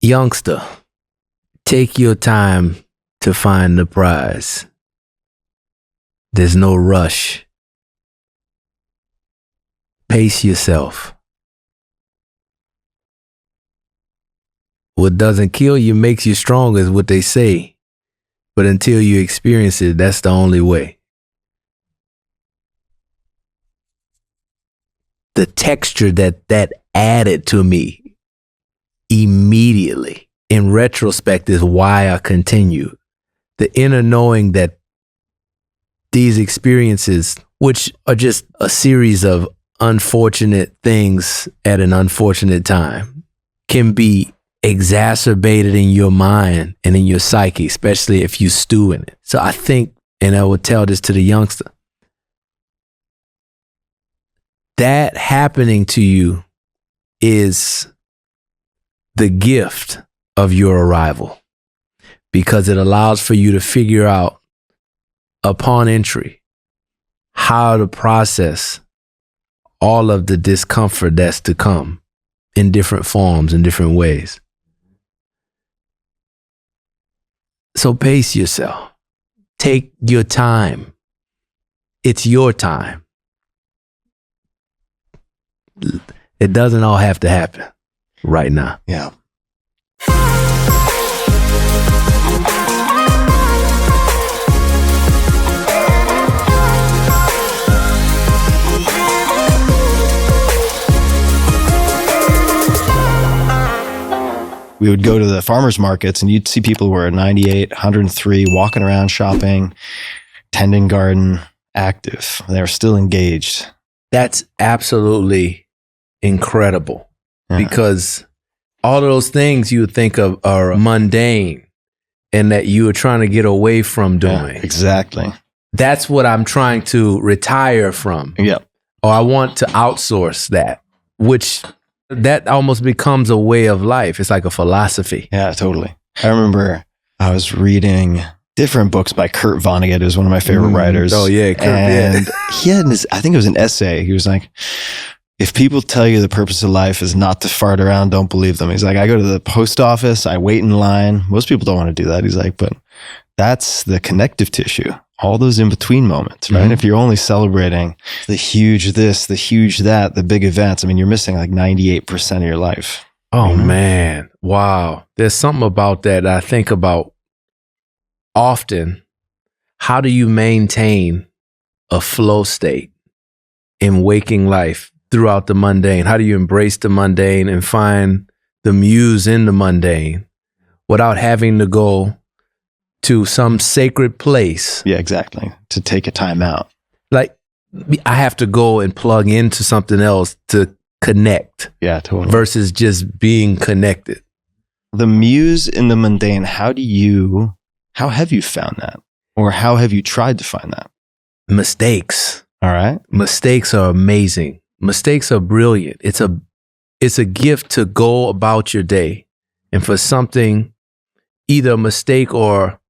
Youngster, take your time to find the prize. There's no rush. Pace yourself. What doesn't kill you makes you stronger is what they say. But until you experience it, that's the only way. The texture that added to me immediately, in retrospect, is why I continue. The inner knowing that these experiences, which are just a series of unfortunate things at an unfortunate time, can be exacerbated in your mind and in your psyche, especially if you stew in it. So I think, and I would tell this to the youngster, that happening to you is the gift of your arrival, because it allows for you to figure out upon entry how to process all of the discomfort that's to come in different forms, in different ways. So pace yourself. Take your time. It's your time. It doesn't all have to happen right now. Yeah. We would go to the farmers markets and you'd see people who were 98, 103, walking around shopping, tending garden, active. They were still engaged. That's absolutely incredible, because all of those things you would think of are mundane and that you were trying to get away from doing. Yeah, exactly. That's what I'm trying to retire from. Yep. Or I want to outsource that, which that almost becomes a way of life. It's like a philosophy. Yeah, totally. I remember I was reading different books by Kurt Vonnegut, who's one of my favorite writers. Oh yeah, Kurt. And he had this, I think it was an essay. He was like, if people tell you the purpose of life is not to fart around, don't believe them. He's like, I go to the post office, I wait in line. Most people don't want to do that. He's like, but that's the connective tissue. All those in between moments, right? Mm-hmm. If you're only celebrating the huge this, the huge that, the big events, I mean, you're missing like 98% of your life. Oh man. Wow. There's something about that I think about often. How do you maintain a flow state in waking life throughout the mundane? How do you embrace the mundane and find the muse in the mundane without having to go to some sacred place? Yeah, exactly. To take a time out. Like I have to go and plug into something else to connect. Yeah, totally. Versus just being connected. The muse in the mundane, how have you found that? Or how have you tried to find that? Mistakes. All right. Mistakes are amazing. Mistakes are brilliant. It's a gift to go about your day, and for something, either a mistake or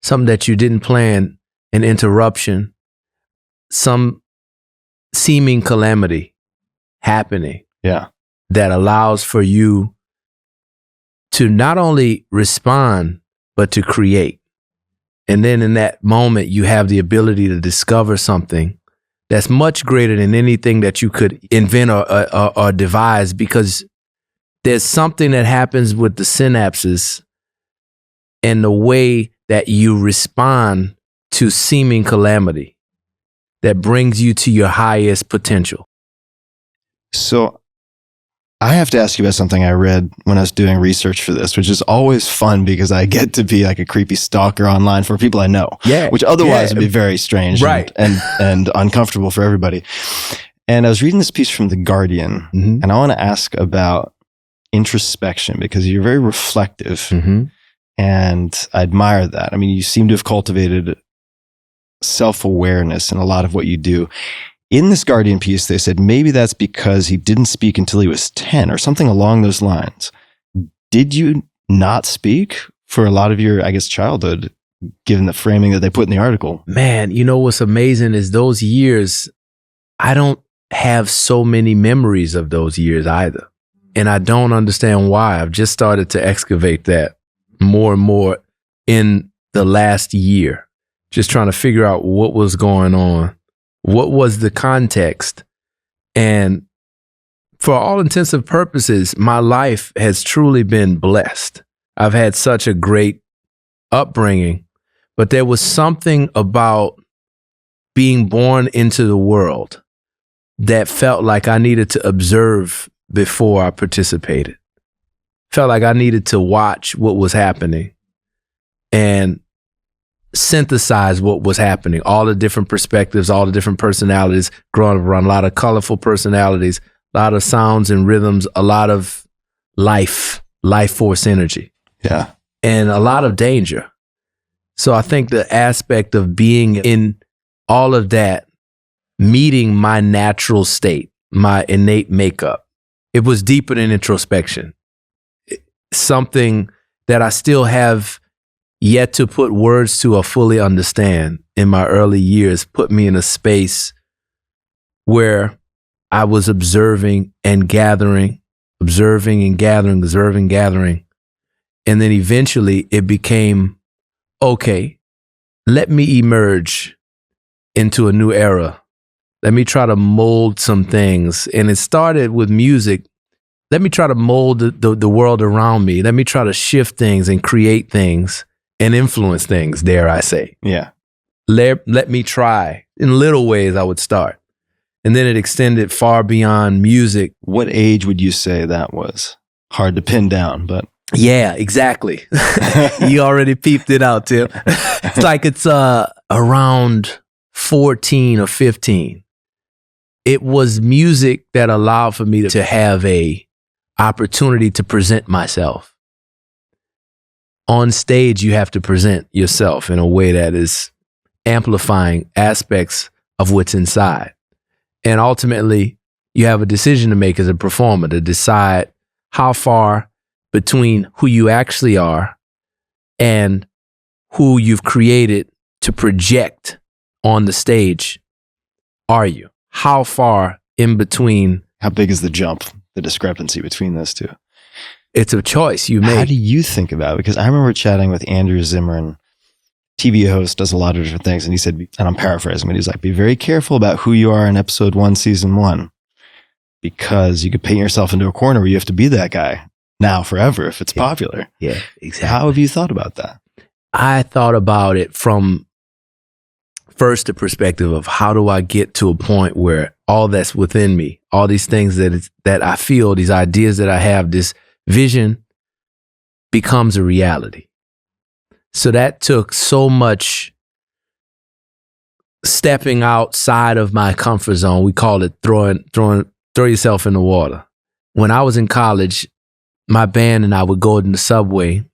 something that you didn't plan, an interruption, some seeming calamity happening. Yeah. That allows for you to not only respond, but to create. And then in that moment, you have the ability to discover something that's much greater than anything that you could invent or devise, because there's something that happens with the synapses and the way that you respond to seeming calamity that brings you to your highest potential. So I have to ask you about something I read when I was doing research for this, which is always fun because I get to be like a creepy stalker online for people I know, which otherwise would be very strange, right, and uncomfortable for everybody. And I was reading this piece from The Guardian, and I want to ask about introspection because you're very reflective, and I admire that. I mean, you seem to have cultivated self-awareness in a lot of what you do. In this Guardian piece, they said maybe that's because he didn't speak until he was 10 or something along those lines. Did you not speak for a lot of your, I guess, childhood, given the framing that they put in the article? Man, you know what's amazing is those years, I don't have so many memories of those years either. And I don't understand why. I've just started to excavate that more and more in the last year, just trying to figure out what was going on, what was the context. And for all intents and purposes, my life has truly been blessed. I've had such a great upbringing, but there was something about being born into the world that felt like I needed to observe before I participated. Felt like I needed to watch what was happening and synthesize what was happening, all the different perspectives, all the different personalities, growing up around a lot of colorful personalities, a lot of sounds and rhythms, a lot of life force energy. Yeah. And a lot of danger. So I think the aspect of being in all of that, meeting my natural state, my innate makeup, it was deeper than introspection. Something that I still have yet to put words to or fully understand in my early years put me in a space where I was observing and gathering, observing and gathering, observing, gathering. And then eventually it became, okay, let me emerge into a new era. Let me try to mold some things. And it started with music. Let me try to mold the world around me. Let me try to shift things and create things and influence things, dare I say. Yeah. Let me try. In little ways, I would start. And then it extended far beyond music. What age would you say that was? Hard to pin down, but. Yeah, exactly. You already peeped it out, Tim. It's like it's around 14 or 15. It was music that allowed for me to have a opportunity to present myself. On stage, you have to present yourself in a way that is amplifying aspects of what's inside. And ultimately, you have a decision to make as a performer to decide how far between who you actually are and who you've created to project on the stage are you? How far in between? How big is the jump, the discrepancy between those two? It's a choice you make. How do you think about it? Because I remember chatting with Andrew Zimmern, TV host, does a lot of different things. And he said, and I'm paraphrasing, but he's like, be very careful about who you are in episode 1, season 1, because you could paint yourself into a corner where you have to be that guy now forever if it's popular. Yeah, exactly. How have you thought about that? I thought about it from first the perspective of how do I get to a point where all that's within me, all these things that I feel, these ideas that I have, this vision becomes a reality. So that took so much stepping outside of my comfort zone. We call it throw yourself in the water. When I was in college, my band and I would go in the subway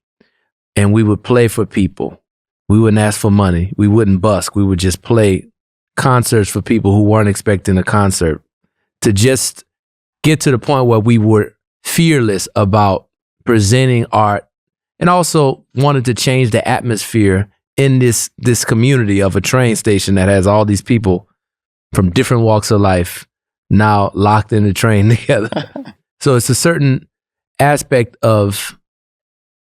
and we would play for people. We wouldn't ask for money. We wouldn't busk. We would just play concerts for people who weren't expecting a concert, to just get to the point where we were fearless about presenting art and also wanted to change the atmosphere in this community of a train station that has all these people from different walks of life now locked in the train together. So it's a certain aspect of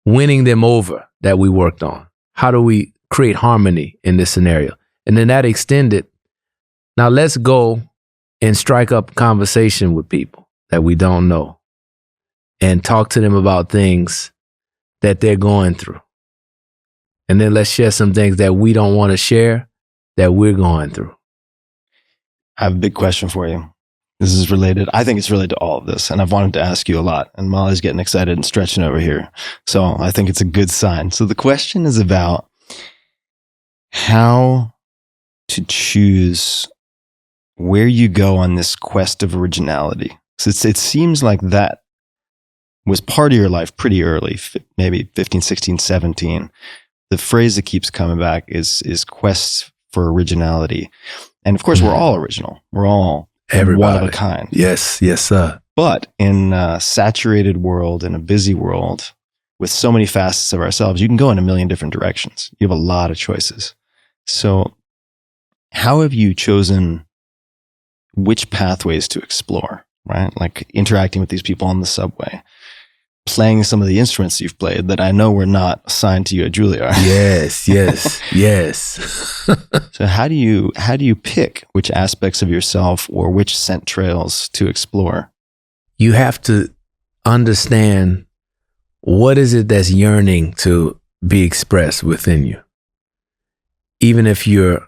winning them over that we worked on. How do we create harmony in this scenario? And then that extended. Now let's go and strike up a conversation with people that we don't know and talk to them about things that they're going through. And then let's share some things that we don't want to share that we're going through. I have a big question for you. This is related. I think it's related to all of this, and I've wanted to ask you a lot, and Molly's getting excited and stretching over here. So I think it's a good sign. So the question is about how to choose where you go on this quest of originality. So it seems like that was part of your life pretty early, maybe 15, 16, 17. The phrase that keeps coming back is quest for originality. And of course, we're all original. We're all one of a kind. Yes, yes, sir. But in a saturated world, in a busy world, with so many facets of ourselves, you can go in a million different directions. You have a lot of choices. So how have you chosen which pathways to explore? right? Like interacting with these people on the subway, playing some of the instruments you've played that I know were not assigned to you at Juilliard. Yes. So how do you pick which aspects of yourself or which scent trails to explore? You have to understand what is it that's yearning to be expressed within you. Even if you're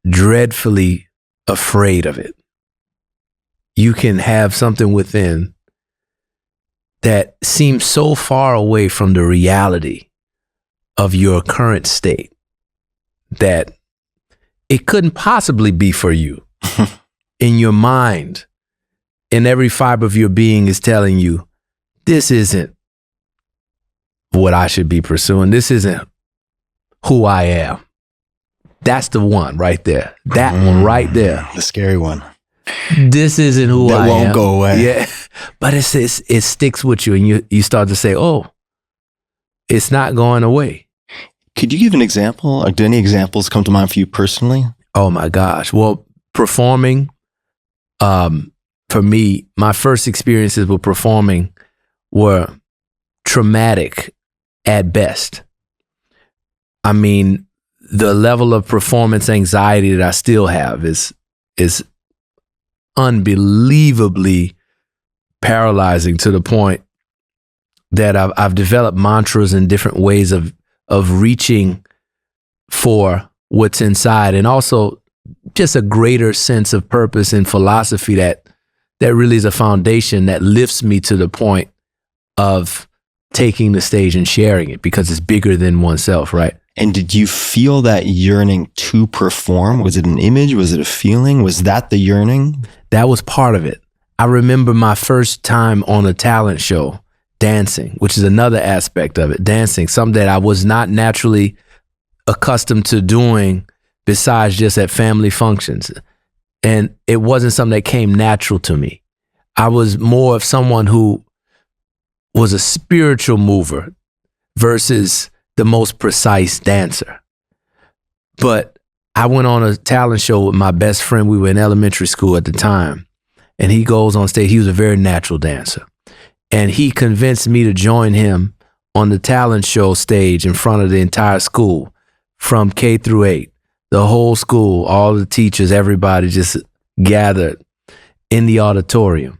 dreadfully afraid of it, you can have something within that seems so far away from the reality of your current state that it couldn't possibly be for you. In your mind, in every fiber of your being is telling you, this isn't what I should be pursuing. This isn't who I am. That's the one right there. That one right there. The scary one. This isn't who I am. That won't go away. Yeah. But it sticks with you, and you start to say, oh, it's not going away. Could you give an example? Like, do any examples come to mind for you personally? Oh my gosh. Well, performing, for me, my first experiences with performing were traumatic at best. I mean, the level of performance anxiety that I still have is unbelievably paralyzing, to the point that I've developed mantras and different ways of reaching for what's inside, and also just a greater sense of purpose and philosophy that really is a foundation that lifts me to the point of taking the stage and sharing it, because it's bigger than oneself, right? And did you feel that yearning to perform? Was it an image? Was it a feeling? Was that the yearning? That was part of it. I remember my first time on a talent show, dancing, which is another aspect of it. Dancing, something that I was not naturally accustomed to doing besides just at family functions. And it wasn't something that came natural to me. I was more of someone who was a spiritual mover versus the most precise dancer. But I went on a talent show with my best friend. We were in elementary school at the time. And he goes on stage. He was a very natural dancer. And he convinced me to join him on the talent show stage in front of the entire school, from K through 8. The whole school, all the teachers, everybody just gathered in the auditorium.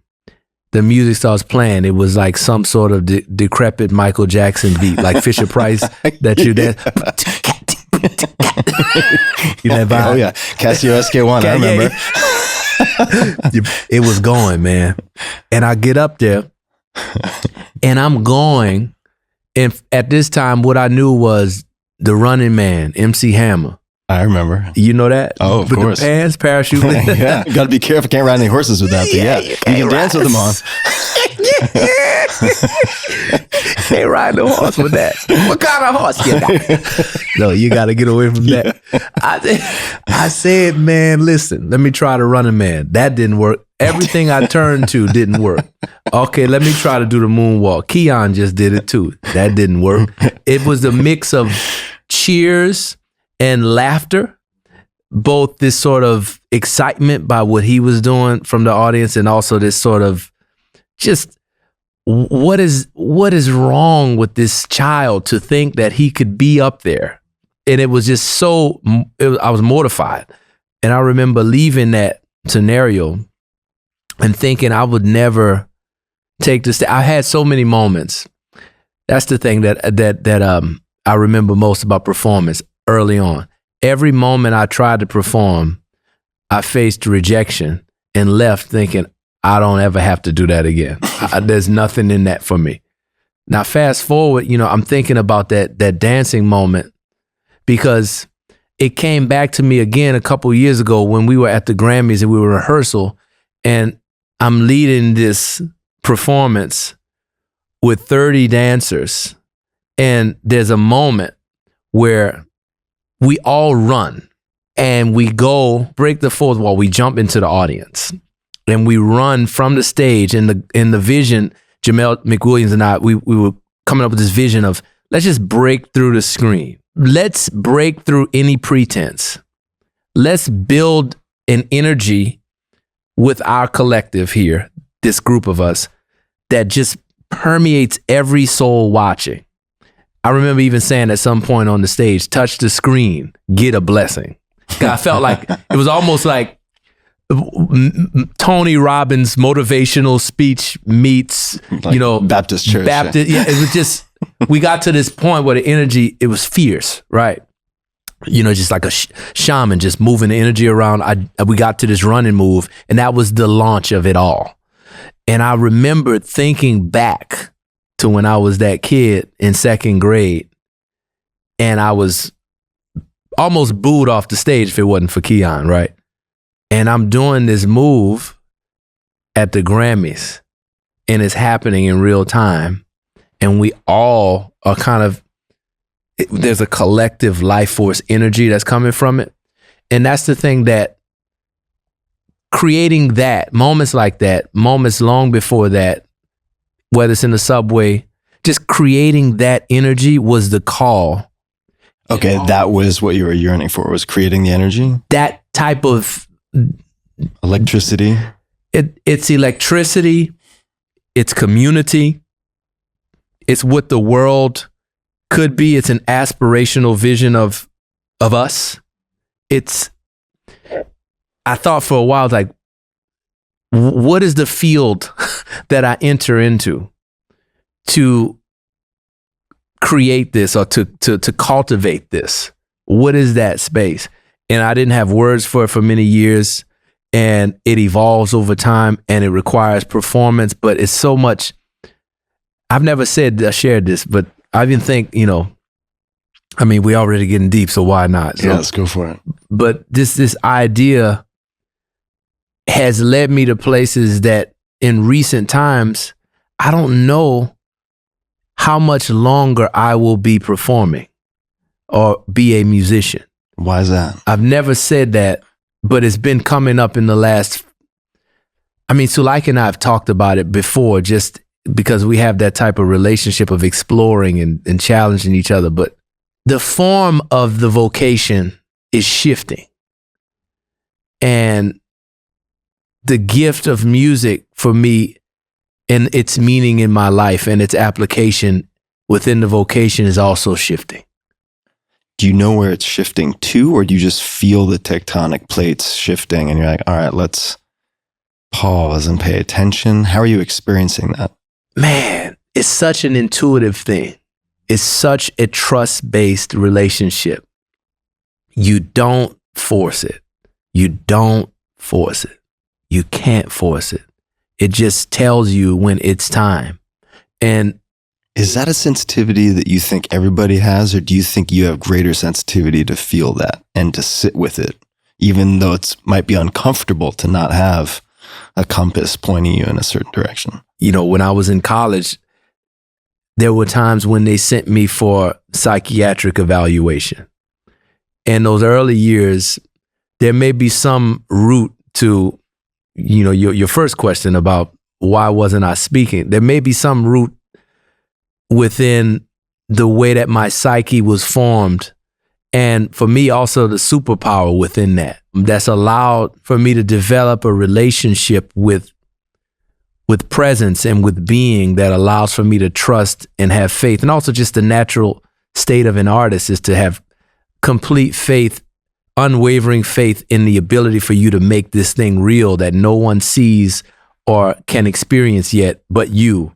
The music starts playing. It was like some sort of decrepit Michael Jackson beat, like Fisher Price that you dance. You know that vibe? Oh yeah, Casio SK1, I remember. It was going, man. And I get up there and I'm going. And at this time, what I knew was the running man, MC Hammer. I remember. You know that? Oh, of with course. The pants, parachute. Yeah, got to be careful. Can't ride any horses with that. But yeah, you can dance with them on. Can't ride no horse with that. What kind of horse you got? No, you got to get away from that. I said, man, listen, let me try the running man. That didn't work. Everything I turned to didn't work. Okay, let me try to do the moonwalk. Keon just did it too. That didn't work. It was a mix of cheers and laughter, both this sort of excitement by what he was doing from the audience, and also this sort of just what is wrong with this child to think that he could be up there. And it was just I was mortified. And I remember leaving that scenario and thinking I would never take this. I had so many moments. That's the thing that I remember most about performance. Early on, every moment I tried to perform, I faced rejection and left thinking, I don't ever have to do that again. There's nothing in that for me. Now, fast forward, I'm thinking about that dancing moment, because it came back to me again a couple years ago when we were at the Grammys and we were in rehearsal, and I'm leading this performance with 30 dancers. And there's a moment where we all run and we go break the fourth wall. We jump into the audience and we run from the stage. In the vision, Jamel McWilliams and I, we were coming up with this vision of, let's just break through the screen. Let's break through any pretense. Let's build an energy with our collective here, this group of us, that just permeates every soul watching. I remember even saying at some point on the stage, touch the screen, get a blessing. I felt like it was almost like Tony Robbins' motivational speech meets, like Baptist church. Baptist. Yeah, it was just, we got to this point where the energy, it was fierce, right? Just like a shaman, just moving the energy around. We got to this running move, and that was the launch of it all. And I remember thinking back to when I was that kid in second grade, and I was almost booed off the stage if it wasn't for Keon, right? And I'm doing this move at the Grammys, and it's happening in real time. And we all are kind of, there's a collective life force energy that's coming from it. And that's the thing, that creating that, moments like that, moments long before that, whether it's in the subway, just creating that energy was the call. Okay, that was what you were yearning for, was creating the energy? That type of electricity? It's electricity, it's community, it's what the world could be. It's an aspirational vision of us. I thought for a while, like, what is the field that I enter into to create this, or to cultivate this? What is that space? And I didn't have words for it for many years, and it evolves over time, and it requires performance, but it's so much. I've never shared this, but I even think, I mean, we already getting deep, so why not? So, yeah, let's go for it. But this idea has led me to places that in recent times, I don't know how much longer I will be performing or be a musician. Why is that? I've never said that, but it's been coming up in the last, Suleika and I have talked about it before, just because we have that type of relationship of exploring and challenging each other. But the form of the vocation is shifting. And the gift of music for me, and its meaning in my life and its application within the vocation, is also shifting. Do you know where it's shifting to, or do you just feel the tectonic plates shifting and you're like, all right, let's pause and pay attention? How are you experiencing that? Man, it's such an intuitive thing. It's such a trust-based relationship. You don't force it. You don't force it. You can't force it. It just tells you when it's time. And is that a sensitivity that you think everybody has, or do you think you have greater sensitivity to feel that and to sit with it, even though it might be uncomfortable to not have a compass pointing you in a certain direction? When I was in college, there were times when they sent me for psychiatric evaluation. In those early years, there may be some root to, your first question about why wasn't I speaking? There may be some root within the way that my psyche was formed. And for me, also the superpower within that's allowed for me to develop a relationship with presence and with being that allows for me to trust and have faith. And also just the natural state of an artist is to have complete faith, unwavering faith in the ability for you to make this thing real that no one sees or can experience yet but you.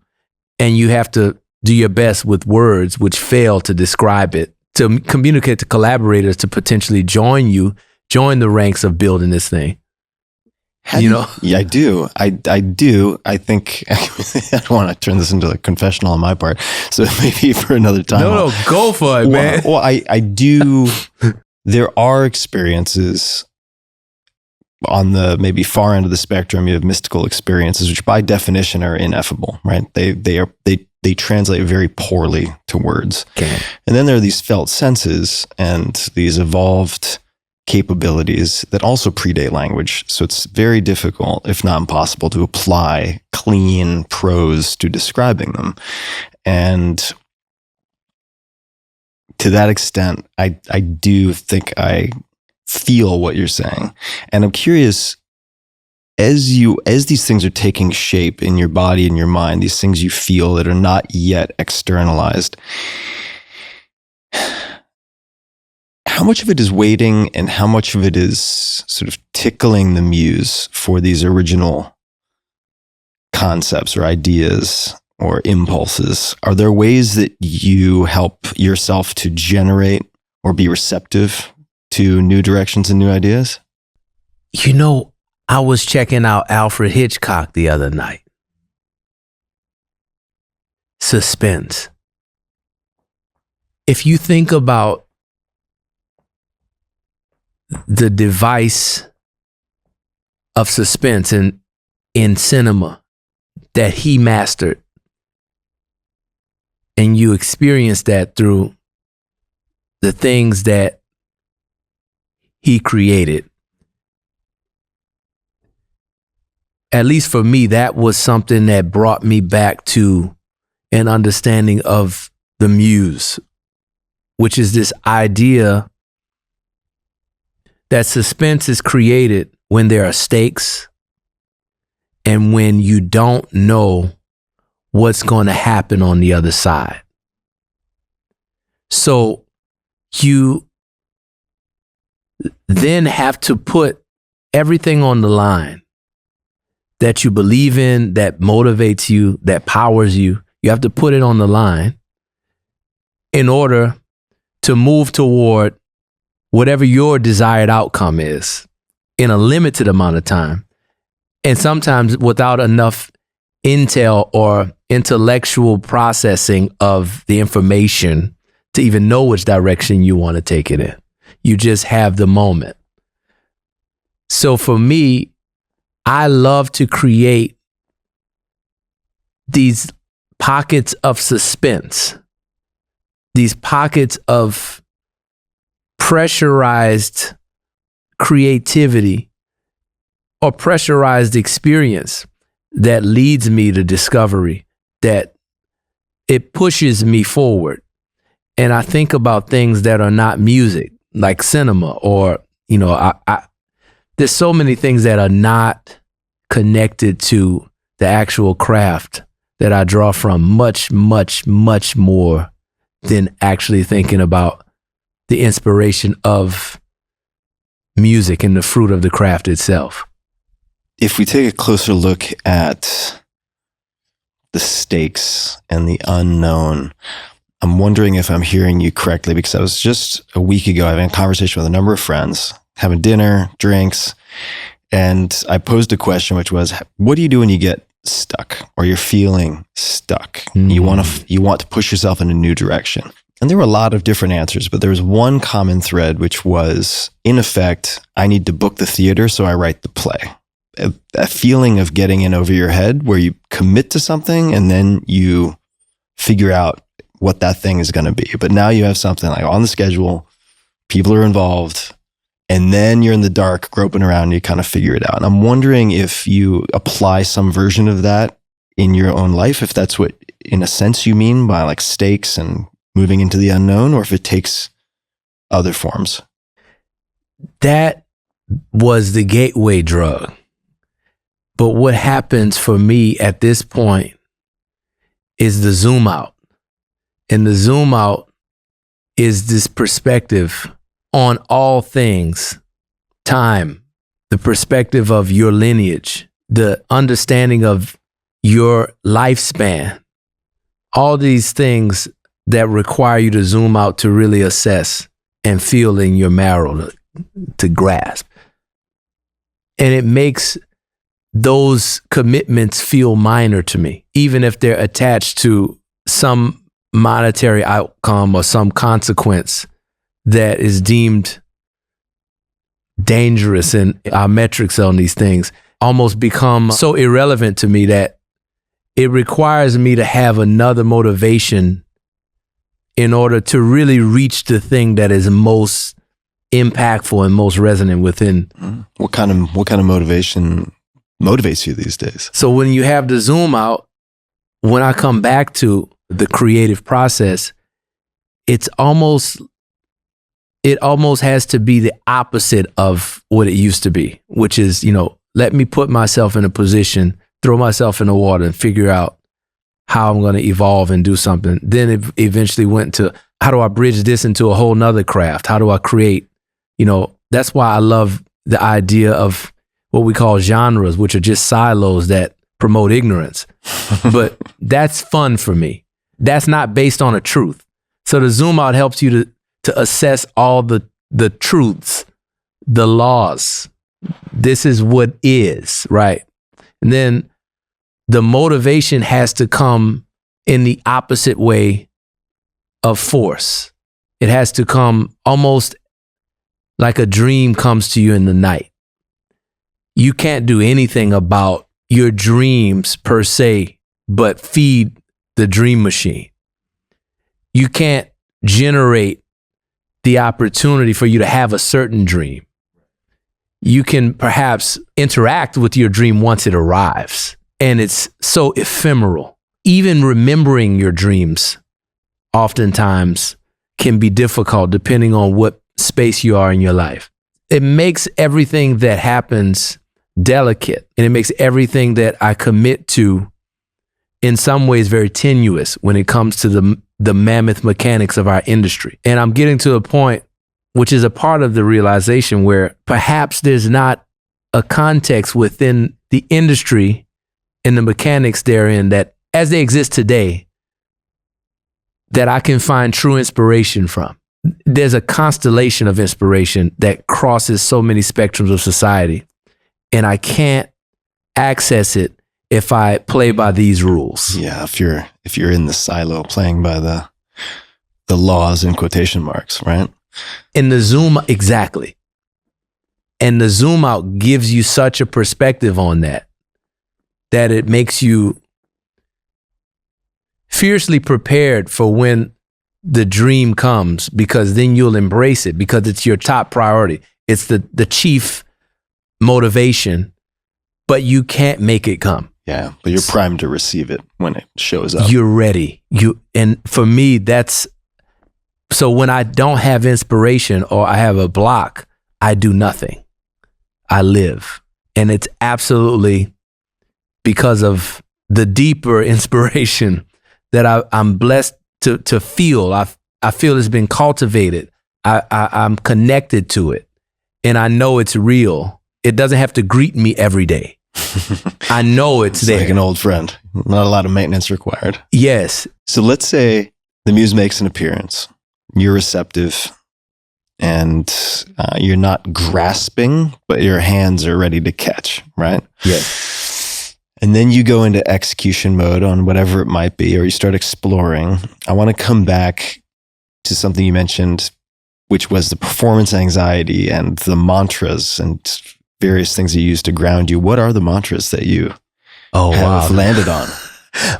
And you have to do your best with words which fail to describe it, to communicate to collaborators to potentially join the ranks of building this thing. Yeah, I do. I do. I think I don't want to turn this into a confessional on my part, so maybe for another time. No, go for it, man. Well, I do. There are experiences on the maybe far end of the spectrum. You have mystical experiences, which by definition are ineffable, right? They translate very poorly to words. Okay. And then there are these felt senses and these evolved capabilities that also predate language. So it's very difficult, if not impossible, to apply clean prose to describing them. And to that extent, I do think I feel what you're saying. And I'm curious, as these things are taking shape in your body and your mind, these things you feel that are not yet externalized, how much of it is waiting and how much of it is sort of tickling the muse for these original concepts or ideas or impulses? Are there ways that you help yourself to generate or be receptive to new directions and new ideas? You know, I was checking out Alfred Hitchcock the other night. Suspense. If you think about the device of suspense in cinema that he mastered, and you experience that through the things that he created, at least for me, that was something that brought me back to an understanding of the muse, which is this idea that suspense is created when there are stakes and when you don't know what's going to happen on the other side. So you then have to put everything on the line that you believe in, that motivates you, that powers you. You have to put it on the line in order to move toward whatever your desired outcome is in a limited amount of time. And sometimes without enough intel or intellectual processing of the information to even know which direction you want to take it in. You just have the moment. So for me, I love to create these pockets of suspense, these pockets of pressurized creativity or pressurized experience that leads me to discovery, that it pushes me forward. And I think about things that are not music, like cinema, or, you know, there's so many things that are not connected to the actual craft that I draw from much, much, much more than actually thinking about the inspiration of music and the fruit of the craft itself. If we take a closer look at the stakes and the unknown, I'm wondering if I'm hearing you correctly, because I was just a week ago having a conversation with a number of friends, having dinner, drinks, and I posed a question, which was, what do you do when you get stuck or you're feeling stuck? Mm-hmm. You want to push yourself in a new direction. And there were a lot of different answers, but there was one common thread, which was, in effect, I need to book the theater, so I write the play. A feeling of getting in over your head where you commit to something and then you figure out what that thing is going to be. But now you have something like on the schedule, people are involved, and then you're in the dark groping around and you kind of figure it out. And I'm wondering if you apply some version of that in your own life, if that's what, in a sense, you mean by like stakes and moving into the unknown, or if it takes other forms. That was the gateway drug. But what happens for me at this point is the zoom out. And the zoom out is this perspective on all things, time, the perspective of your lineage, the understanding of your lifespan, all these things that require you to zoom out to really assess and feel in your marrow to grasp. And it makes those commitments feel minor to me, even if they're attached to some monetary outcome or some consequence that is deemed dangerous, and our metrics on these things almost become so irrelevant to me that it requires me to have another motivation in order to really reach the thing that is most impactful and most resonant within. What kind of motivation motivates you these days? So when you have the zoom out, when I come back to the creative process, it almost has to be the opposite of what it used to be, which is, let me put myself in a position, throw myself in the water and figure out how I'm going to evolve and do something. Then it eventually went to, how do I bridge this into a whole nother craft? How do I create, that's why I love the idea of what we call genres, which are just silos that promote ignorance. But that's fun for me. That's not based on a truth. So the zoom out helps you to assess all the truths, the laws. This is what is, right? And then the motivation has to come in the opposite way of force. It has to come almost like a dream comes to you in the night. You can't do anything about your dreams per se, but feed the dream machine. You can't generate the opportunity for you to have a certain dream. You can perhaps interact with your dream once it arrives, and it's so ephemeral. Even remembering your dreams oftentimes can be difficult depending on what space you are in your life. It makes everything that happens delicate, and it makes everything that I commit to in some ways very tenuous when it comes to the mammoth mechanics of our industry. And I'm getting to a point, which is a part of the realization, where perhaps there's not a context within the industry and the mechanics therein that, as they exist today, that I can find true inspiration from. There's a constellation of inspiration that crosses so many spectrums of society, and I can't access it if I play by these rules. Yeah, if you're in the silo playing by the laws in quotation marks, right? And the zoom, exactly. And the zoom out gives you such a perspective on that it makes you fiercely prepared for when the dream comes, because then you'll embrace it because it's your top priority. It's the chief motivation, but you can't make it come. Yeah, but you're primed to receive it when it shows up. You're ready. And for me, so when I don't have inspiration or I have a block, I do nothing. I live. And it's absolutely because of the deeper inspiration that I'm blessed to feel. I feel it's been cultivated. I'm connected to it. And I know it's real. It doesn't have to greet me every day. I know it's there. Like an old friend. Not a lot of maintenance required. Yes. So let's say the muse makes an appearance. You're receptive and you're not grasping, but your hands are ready to catch, right? Yes. And then you go into execution mode on whatever it might be, or you start exploring. I want to come back to something you mentioned, which was the performance anxiety and the mantras and various things you use to ground you. What are the mantras that you have landed on?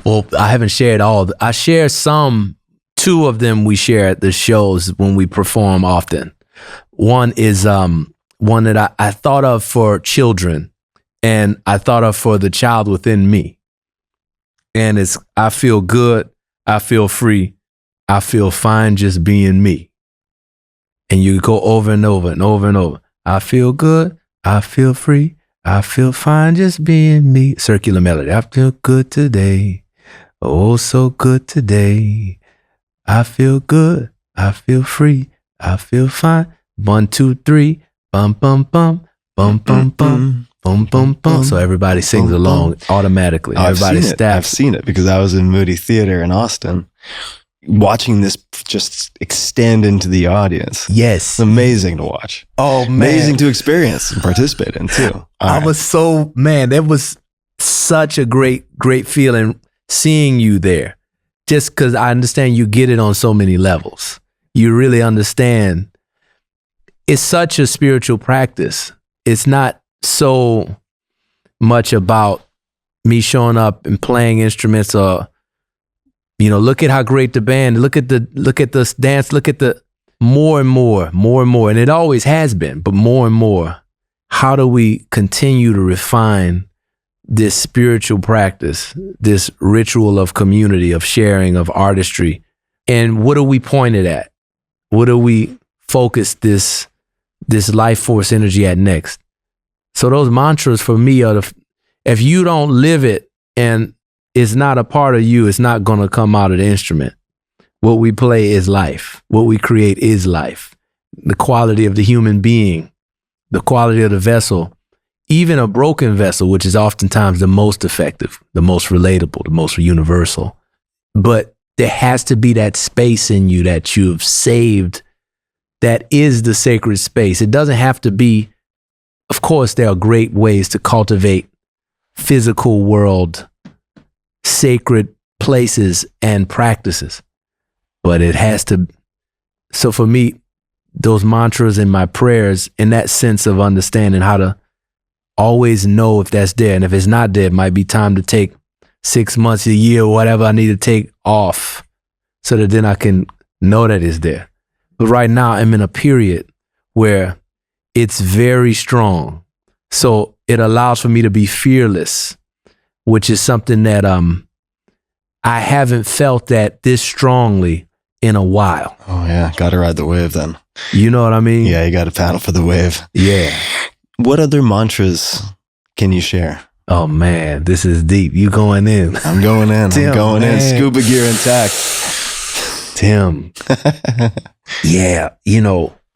Well, I haven't shared all. I share some. Two of them we share at the shows when we perform often. One is one that I thought of for children, and I thought of for the child within me. And it's, I feel good, I feel free, I feel fine just being me. And you go over and over and over and over. I feel good, I feel free, I feel fine just being me. Circular melody. I feel good today, oh so good today. I feel good, I feel free, I feel fine. 1, 2, 3, bum bum bum, bum bum bum, bum bum bum. So everybody sings along automatically. Everybody steps. I've seen it because I was in Moody Theater in Austin, watching this just extend into the audience. Yes, it's amazing to watch. Oh man, amazing to experience and participate in too. That was such a great feeling seeing you there. Just because I understand you get it on so many levels. You really understand. It's such a spiritual practice. It's not so much about me showing up and playing instruments or, look at how great the band, look at this dance, look at the more and more. And it always has been, but more and more. How do we continue to refine this spiritual practice, this ritual of community, of sharing, of artistry? And what are we pointed at? What do we focus this life force energy at next? So those mantras for me are if you don't live it and it's not a part of you, it's not going to come out of the instrument. What we play is life. What we create is life. The quality of the human being, the quality of the vessel, even a broken vessel, which is oftentimes the most effective, the most relatable, the most universal. But there has to be that space in you that you've saved that is the sacred space. It doesn't have to be, of course, there are great ways to cultivate physical world, sacred places and practices, but it has to. So for me, those mantras and my prayers, in that sense of understanding how to always know if that's there. And if it's not there, it might be time to take 6 months, a year, whatever I need to take off so that then I can know that it's there. But right now I'm in a period where it's very strong. So it allows for me to be fearless, which is something that I haven't felt that this strongly in a while. Oh yeah, got to ride the wave then. You know what I mean? Yeah, you got to paddle for the wave. Yeah. What other mantras can you share? Oh man, this is deep. You going in. I'm going in. Tim, I'm going man. in. Scuba gear intact. Tim. Yeah,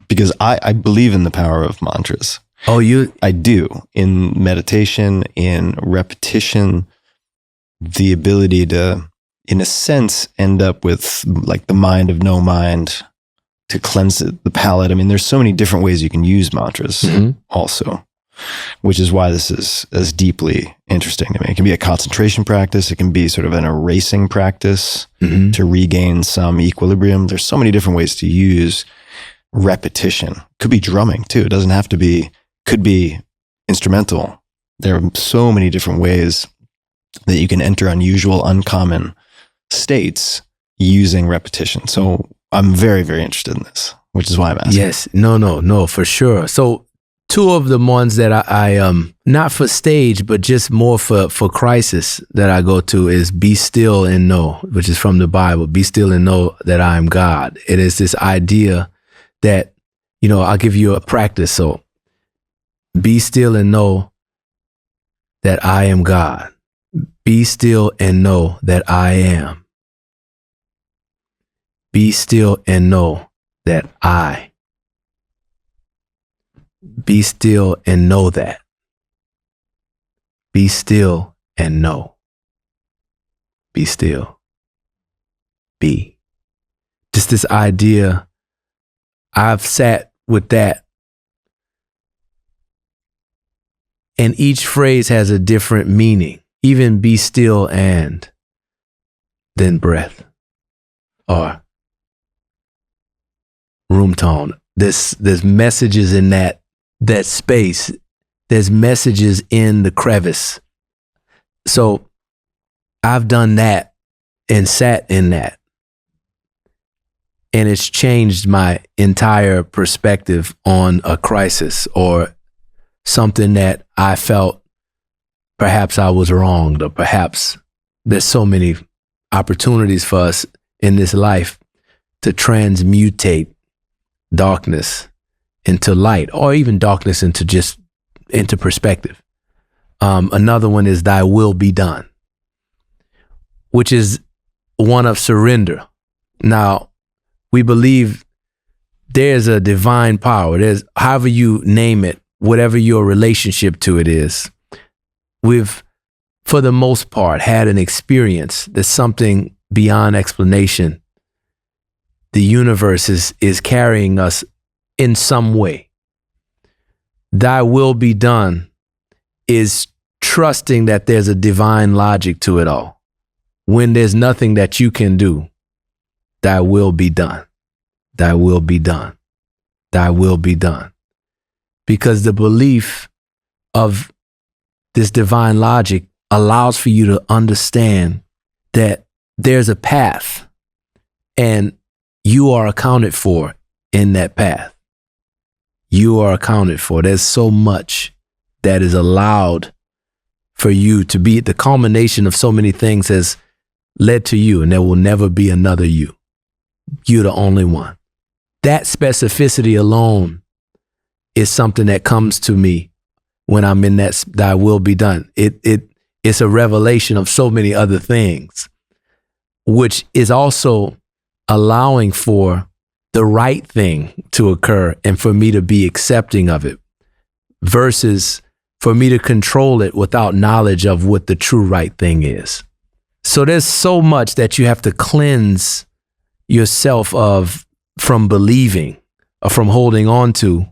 Because I believe in the power of mantras. Oh, I do. In meditation, in repetition, the ability to, in a sense, end up with like the mind of no mind, to cleanse the palate. I mean, there's so many different ways you can use mantras also, which is why this is as deeply interesting to me. It can be a concentration practice. It can be sort of an erasing practice to regain some equilibrium. There's so many different ways to use repetition. Could be drumming too. It doesn't have to be, could be instrumental. There are so many different ways that you can enter unusual, uncommon states using repetition. So I'm very, very interested in this, which is why I'm asking. Yes. No, for sure. So two of the ones that I not for stage, but just more for crisis that I go to is be still and know, which is from the Bible. Be still and know that I am God. It is this idea that, I'll give you a practice. So be still and know that I am God. Be still and know that I am. Be still and know that I. Be still and know that. Be still and know. Be still. Be. Just this idea, I've sat with that. And each phrase has a different meaning. Even be still and then breath or room tone. There's messages in that space. There's messages in the crevice. So I've done that and sat in that. And it's changed my entire perspective on a crisis or something that I felt perhaps I was wronged, or perhaps there's so many opportunities for us in this life to transmutate darkness into light, or even darkness into perspective. Another one is thy will be done, which is one of surrender. Now, we believe there's a divine power. There's, however you name it, whatever your relationship to it is. We've, for the most part, had an experience that's something beyond explanation. The universe is carrying us in some way. Thy will be done is trusting that there's a divine logic to it all. When there's nothing that you can do, thy will be done. Thy will be done. Thy will be done. Because the belief of this divine logic allows for you to understand that there's a path and you are accounted for in that path. You are accounted for. There's so much that is allowed for you to be. The culmination of so many things has led to you, and there will never be another you. You're the only one. That specificity alone is something that comes to me when I'm in that thy will be done. It's a revelation of so many other things, which is also allowing for the right thing to occur and for me to be accepting of it, versus for me to control it without knowledge of what the true right thing is. So there's so much that you have to cleanse yourself of from believing or from holding on to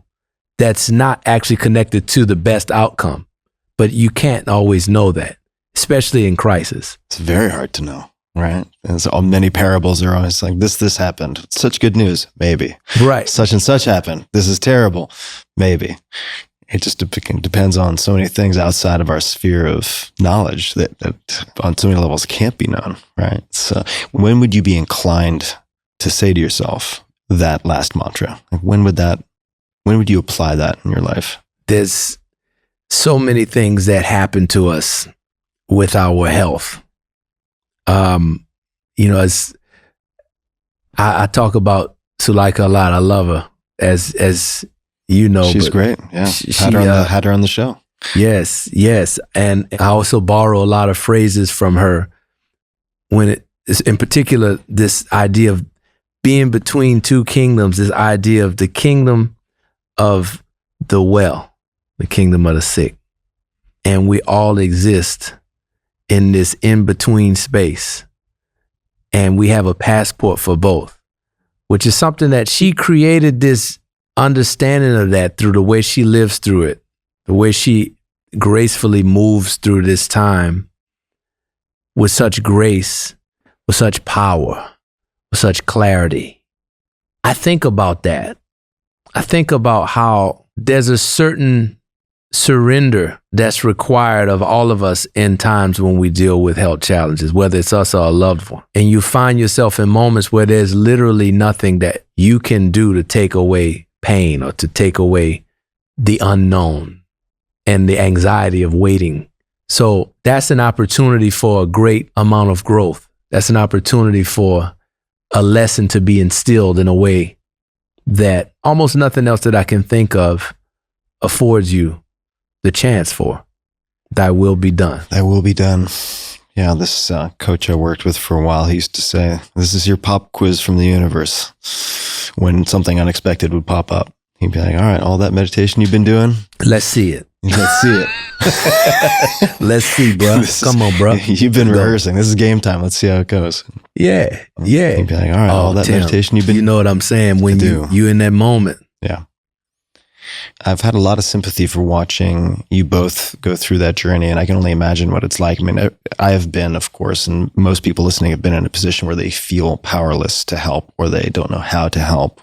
that's not actually connected to the best outcome. But you can't always know that, especially in crisis. It's very hard to know, right? And so many parables are always like, this happened. Such good news, maybe. Right. Such and such happened. This is terrible, maybe. It just depends on so many things outside of our sphere of knowledge that on so many levels can't be known, right? So when would you be inclined to say to yourself that last mantra? Like when would you apply that in your life? There's so many things that happen to us with our health. As I talk about Suleika a lot. I love her as you know. She's great. Yeah. Had her on the show. Yes. And I also borrow a lot of phrases from her when it is, in particular, this idea of being between two kingdoms, this idea of the kingdom of the well, the kingdom of the sick. And we all exist in this in-between space. And we have a passport for both, which is something that she created this understanding of that through the way she lives through it, the way she gracefully moves through this time with such grace, with such power, with such clarity. I think about that. I think about how there's a certain surrender that's required of all of us in times when we deal with health challenges, whether it's us or a loved one. And you find yourself in moments where there's literally nothing that you can do to take away pain or to take away the unknown and the anxiety of waiting. So that's an opportunity for a great amount of growth. That's an opportunity for a lesson to be instilled in a way that almost nothing else that I can think of affords you the chance for. Thy will be done. Thy will be done. Yeah, this coach I worked with for a while, he used to say, this is your pop quiz from the universe. When something unexpected would pop up, he'd be like, all right, all that meditation you've been doing? Let's see it. Let's see it. Let's see, bro. Come on, bro. You've been rehearsing. This is game time. Let's see how it goes. Yeah. He'd be like, all right, all that Tim, meditation you've been You know what I'm saying? When you in that moment. Yeah. I've had a lot of sympathy for watching you both go through that journey, and I can only imagine what it's like. I mean, I have been, of course, and most people listening have been in a position where they feel powerless to help, or they don't know how to help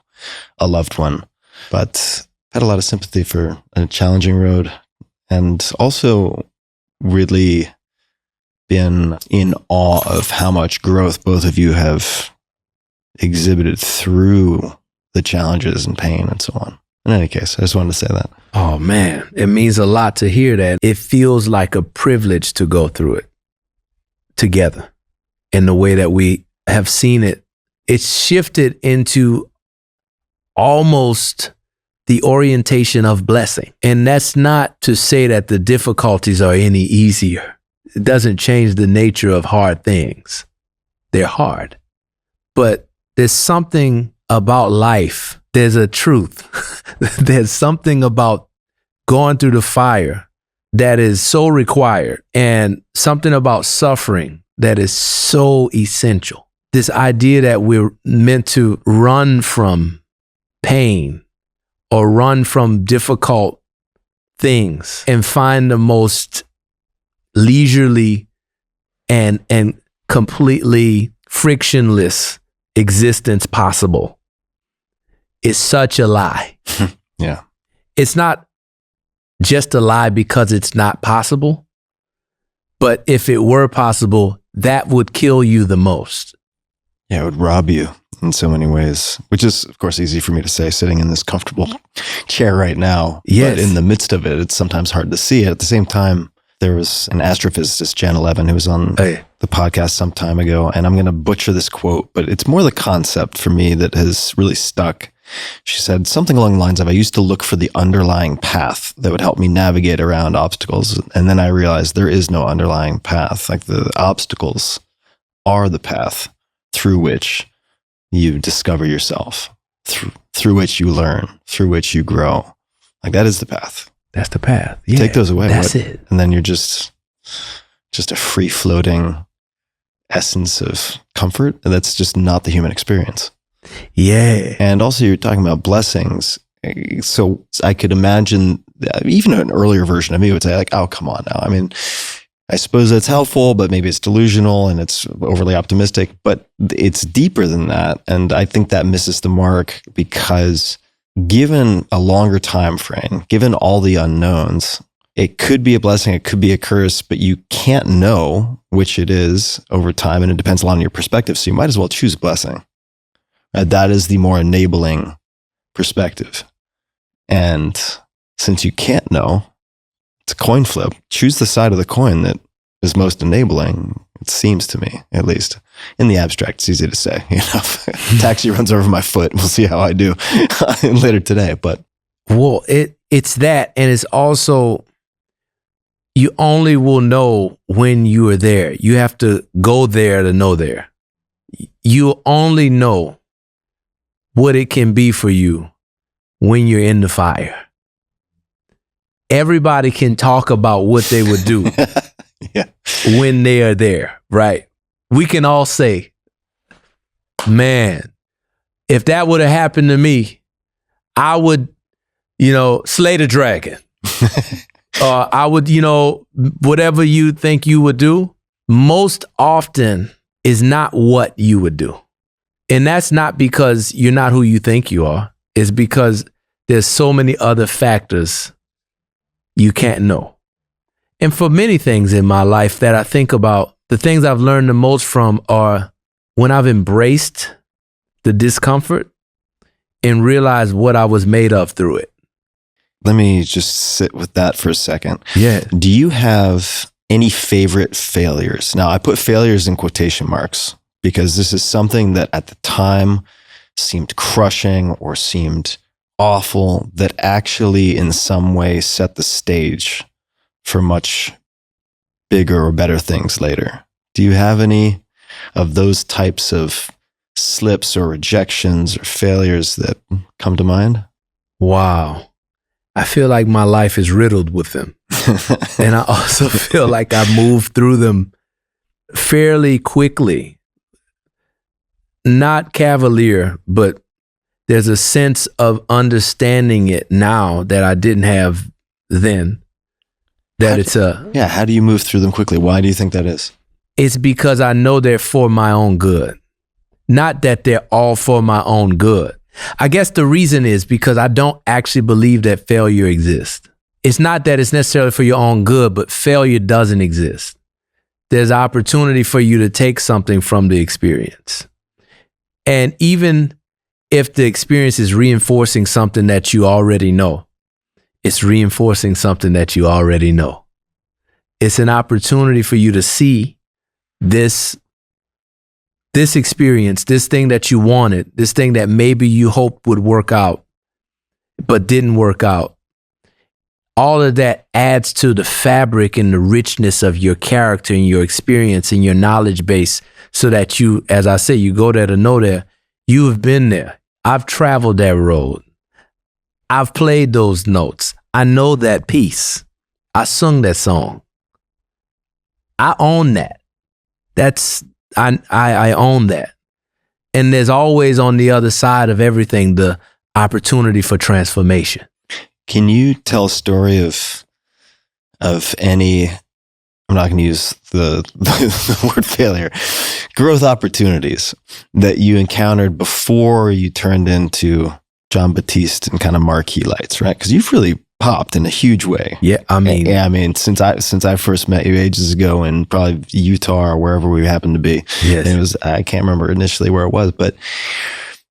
a loved one. But I've had a lot of sympathy for a challenging road, and also really been in awe of how much growth both of you have exhibited through the challenges and pain and so on. In any case, I just wanted to say that. Oh man, it means a lot to hear that. It feels like a privilege to go through it together in the way that we have seen it. It's shifted into almost the orientation of blessing. And that's not to say that the difficulties are any easier. It doesn't change the nature of hard things. They're hard. But there's something about life. There's a truth. There's something about going through the fire that is so required, and something about suffering that is so essential. This idea that we're meant to run from pain or run from difficult things and find the most leisurely and completely frictionless existence possible is such a lie. Yeah. It's not just a lie because it's not possible, but if it were possible, that would kill you the most. Yeah, it would rob you in so many ways, which is, of course, easy for me to say sitting in this comfortable chair right now. Yes. But in the midst of it, it's sometimes hard to see it. At the same time, there was an astrophysicist, Jan Levin, who was on the podcast some time ago, and I'm going to butcher this quote, but it's more the concept for me that has really stuck. she said something along the lines of, I used to look for the underlying path that would help me navigate around obstacles. And then I realized there is no underlying path. Like the obstacles are the path through which you discover yourself, through which you learn, through which you grow. Like that is the path. That's the path. Yeah, take those away. That's it. And then you're just a free floating essence of comfort. And that's just not the human experience. Yeah. And also you're talking about blessings. So I could imagine even an earlier version of me would say like, oh, come on now. I mean, I suppose that's helpful, but maybe it's delusional and it's overly optimistic, but it's deeper than that. And I think that misses the mark because given a longer time frame, given all the unknowns, it could be a blessing, it could be a curse, but you can't know which it is over time. And it depends a lot on your perspective. So you might as well choose a blessing. That is the more enabling perspective. And since you can't know, it's a coin flip. Choose the side of the coin that is most enabling. It seems to me, at least in the abstract, it's easy to say. You know, taxi runs over my foot. We'll see how I do later today. But well, it's that, and it's also you only will know when you are there. You have to go there to know there. You only know what it can be for you when you're in the fire. Everybody can talk about what they would do yeah. when they are there, right? We can all say, man, if that would have happened to me, I would, slay the dragon. I would, whatever you think you would do, most often is not what you would do. And that's not because you're not who you think you are. It's because there's so many other factors you can't know. And for many things in my life that I think about, the things I've learned the most from are when I've embraced the discomfort and realized what I was made of through it. Let me just sit with that for a second. Yeah. Do you have any favorite failures? Now, I put failures in quotation marks because this is something that at the time seemed crushing or seemed awful that actually in some way set the stage for much bigger or better things later. Do you have any of those types of slips or rejections or failures that come to mind? Wow. I feel like my life is riddled with them. And I also feel like I moved through them fairly quickly. Not cavalier, but there's a sense of understanding it now that I didn't have then. How do you move through them quickly? Why do you think that is? It's because I know they're for my own good. Not that they're all for my own good. I guess the reason is because I don't actually believe that failure exists. It's not that it's necessarily for your own good, but failure doesn't exist. There's opportunity for you to take something from the experience. And even if the experience is reinforcing something that you already know, it's reinforcing something that you already know. It's an opportunity for you to see this experience, this thing that you wanted, this thing that maybe you hoped would work out, but didn't work out. All of that adds to the fabric and the richness of your character and your experience and your knowledge base so that you, as I say, you go there to know there. You have been there. I've traveled that road. I've played those notes. I know that piece. I sung that song. I own that. I own that. And there's always on the other side of everything the opportunity for transformation. Can you tell a story of any, I'm not going to use the word failure, growth opportunities that you encountered before you turned into Jon Batiste and kind of marquee lights, right? Because you've really popped in a huge way. Yeah, I mean, since I first met you ages ago in probably Utah or wherever we happened to be. Yes. It was, I can't remember initially where it was, but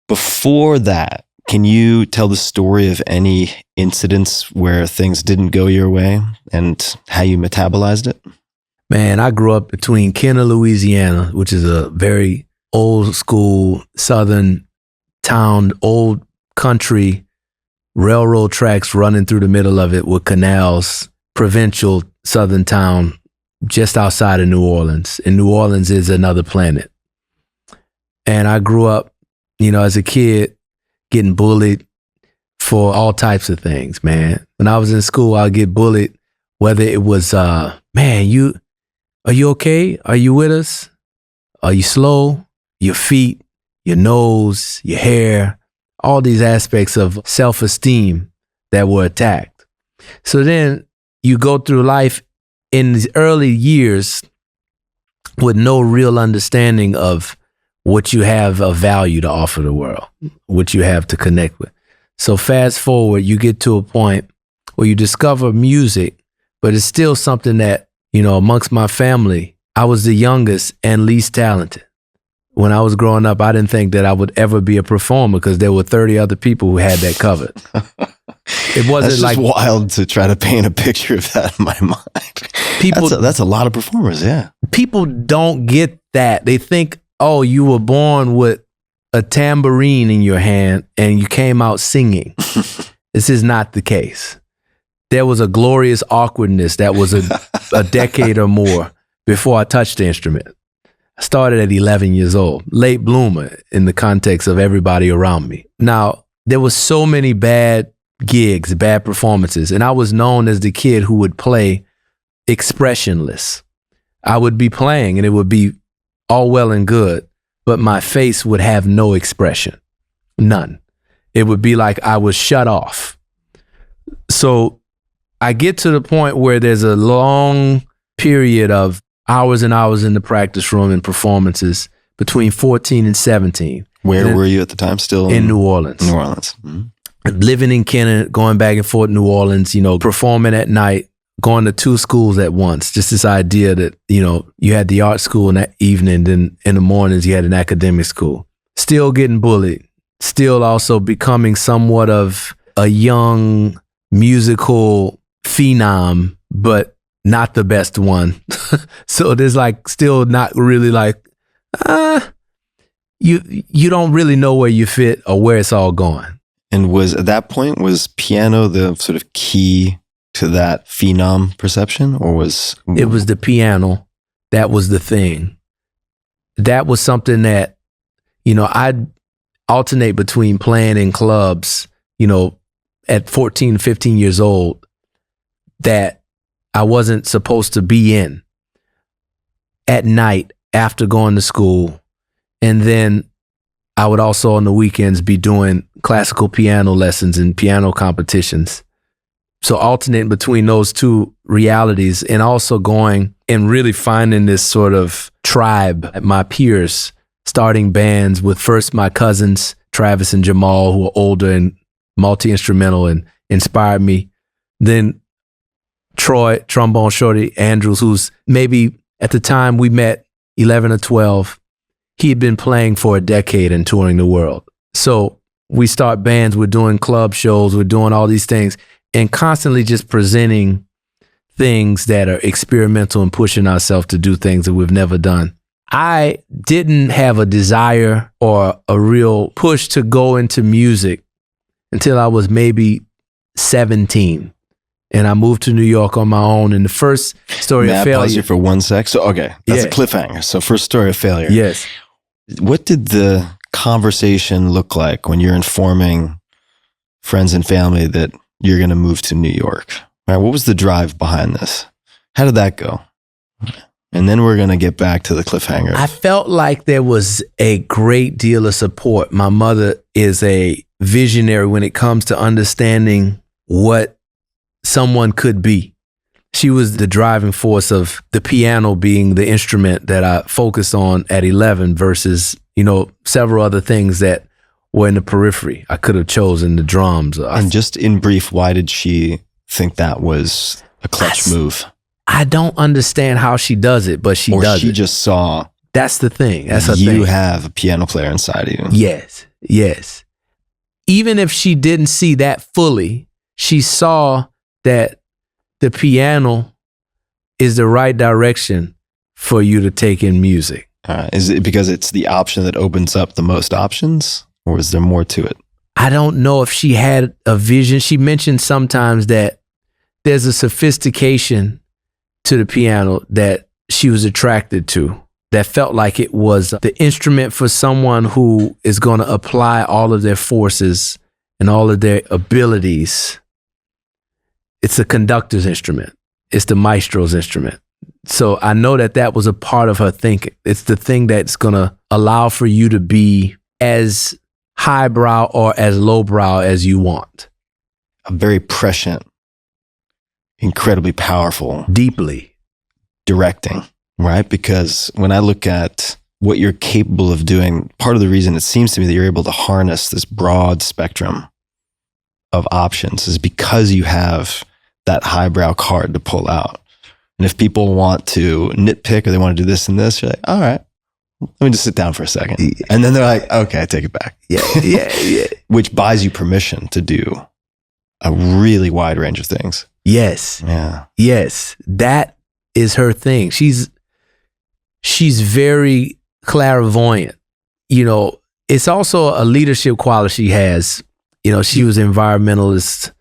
before that, can you tell the story of any incidents where things didn't go your way and how you metabolized it? Man, I grew up between Kenner, Louisiana, which is a very old school Southern town, old country, railroad tracks running through the middle of it with canals, provincial southern town just outside of New Orleans. And New Orleans is another planet. And I grew up, as a kid, getting bullied for all types of things, man. When I was in school, I'd get bullied, whether it was, are you okay? Are you with us? Are you slow? Your feet, your nose, your hair, all these aspects of self-esteem that were attacked. So then you go through life in these early years with no real understanding of what you have of value to offer the world, what you have to connect with. So fast forward, you get to a point where you discover music, but it's still something that, amongst my family, I was the youngest and least talented. When I was growing up, I didn't think that I would ever be a performer because there were 30 other people who had that covered. It wasn't that's like just wild to try to paint a picture of that in my mind. That's a lot of performers, yeah. People don't get that. They think, oh, you were born with a tambourine in your hand and you came out singing. This is not the case. There was a glorious awkwardness that was a decade or more before I touched the instrument. I started at 11 years old, late bloomer in the context of everybody around me. Now, there was so many bad gigs, bad performances, and I was known as the kid who would play expressionless. I would be playing and it would be all well and good, but my face would have no expression, none. It would be like I was shut off. So I get to the point where there's a long period of hours and hours in the practice room and performances between 14 and 17. Where were you at the time? Still in New Orleans. New Orleans. Mm-hmm. Living in Kenner, going back and forth New Orleans, performing at night, going to two schools at once. Just this idea that, you had the art school in that evening, then in the mornings you had an academic school. Still getting bullied. Still also becoming somewhat of a young musical phenom, but not the best one. So there's still not really you don't really know where you fit or where it's all going. And at that point, was piano the sort of key to that phenom perception, or was... It was the piano. That was the thing. That was something that, I'd alternate between playing in clubs, at 14, 15 years old, that I wasn't supposed to be in at night after going to school. And then I would also on the weekends be doing classical piano lessons and piano competitions. So alternating between those two realities and also going and really finding this sort of tribe, my peers, starting bands with first my cousins, Travis and Jamal, who are older and multi-instrumental and inspired me. Then Troy, trombone shorty, Andrews, who's maybe at the time we met 11 or 12, he had been playing for a decade and touring the world. So we start bands, we're doing club shows, we're doing all these things and constantly just presenting things that are experimental and pushing ourselves to do things that we've never done. I didn't have a desire or a real push to go into music until I was maybe 17. And I moved to New York on my own. And the first story of failure. Pause you for 1 sec. So, okay, that's a cliffhanger. So first story of failure. Yes. What did the conversation look like when you're informing friends and family that you're going to move to New York? All right, what was the drive behind this? How did that go? And then we're going to get back to the cliffhanger. I felt like there was a great deal of support. My mother is a visionary when it comes to understanding what someone could be. She was the driving force of the piano being the instrument that I focused on at 11 versus, several other things that were in the periphery. I could have chosen the drums. And just in brief, why did she think that was a clutch move? I don't understand how she does it, but she does it. Or she just saw. That's the thing. That's her you thing. have a piano player inside of you. Yes. Even if she didn't see that fully, she saw that the piano is the right direction for you to take in music. Is it because it's the option that opens up the most options, or is there more to it? I don't know if she had a vision. She mentioned sometimes that there's a sophistication to the piano that she was attracted to, that felt like it was the instrument for someone who is going to apply all of their forces and all of their abilities. It's a conductor's instrument. It's the maestro's instrument. So I know that that was a part of her thinking. It's the thing that's going to allow for you to be as highbrow or as lowbrow as you want. A very prescient, incredibly powerful, Deeply. directing, right? Because when I look at what you're capable of doing, part of the reason it seems to me that you're able to harness this broad spectrum of options is because you have that highbrow card to pull out. And if people want to nitpick or they want to do this and this, you're like, all right, let me just sit down for a second. And then they're like, okay, I take it back. Yeah. Which buys you permission to do a really wide range of things. Yes. Yeah. Yes. That is her thing. She's very clairvoyant. You know, it's also a leadership quality she has. You know, she was environmentalist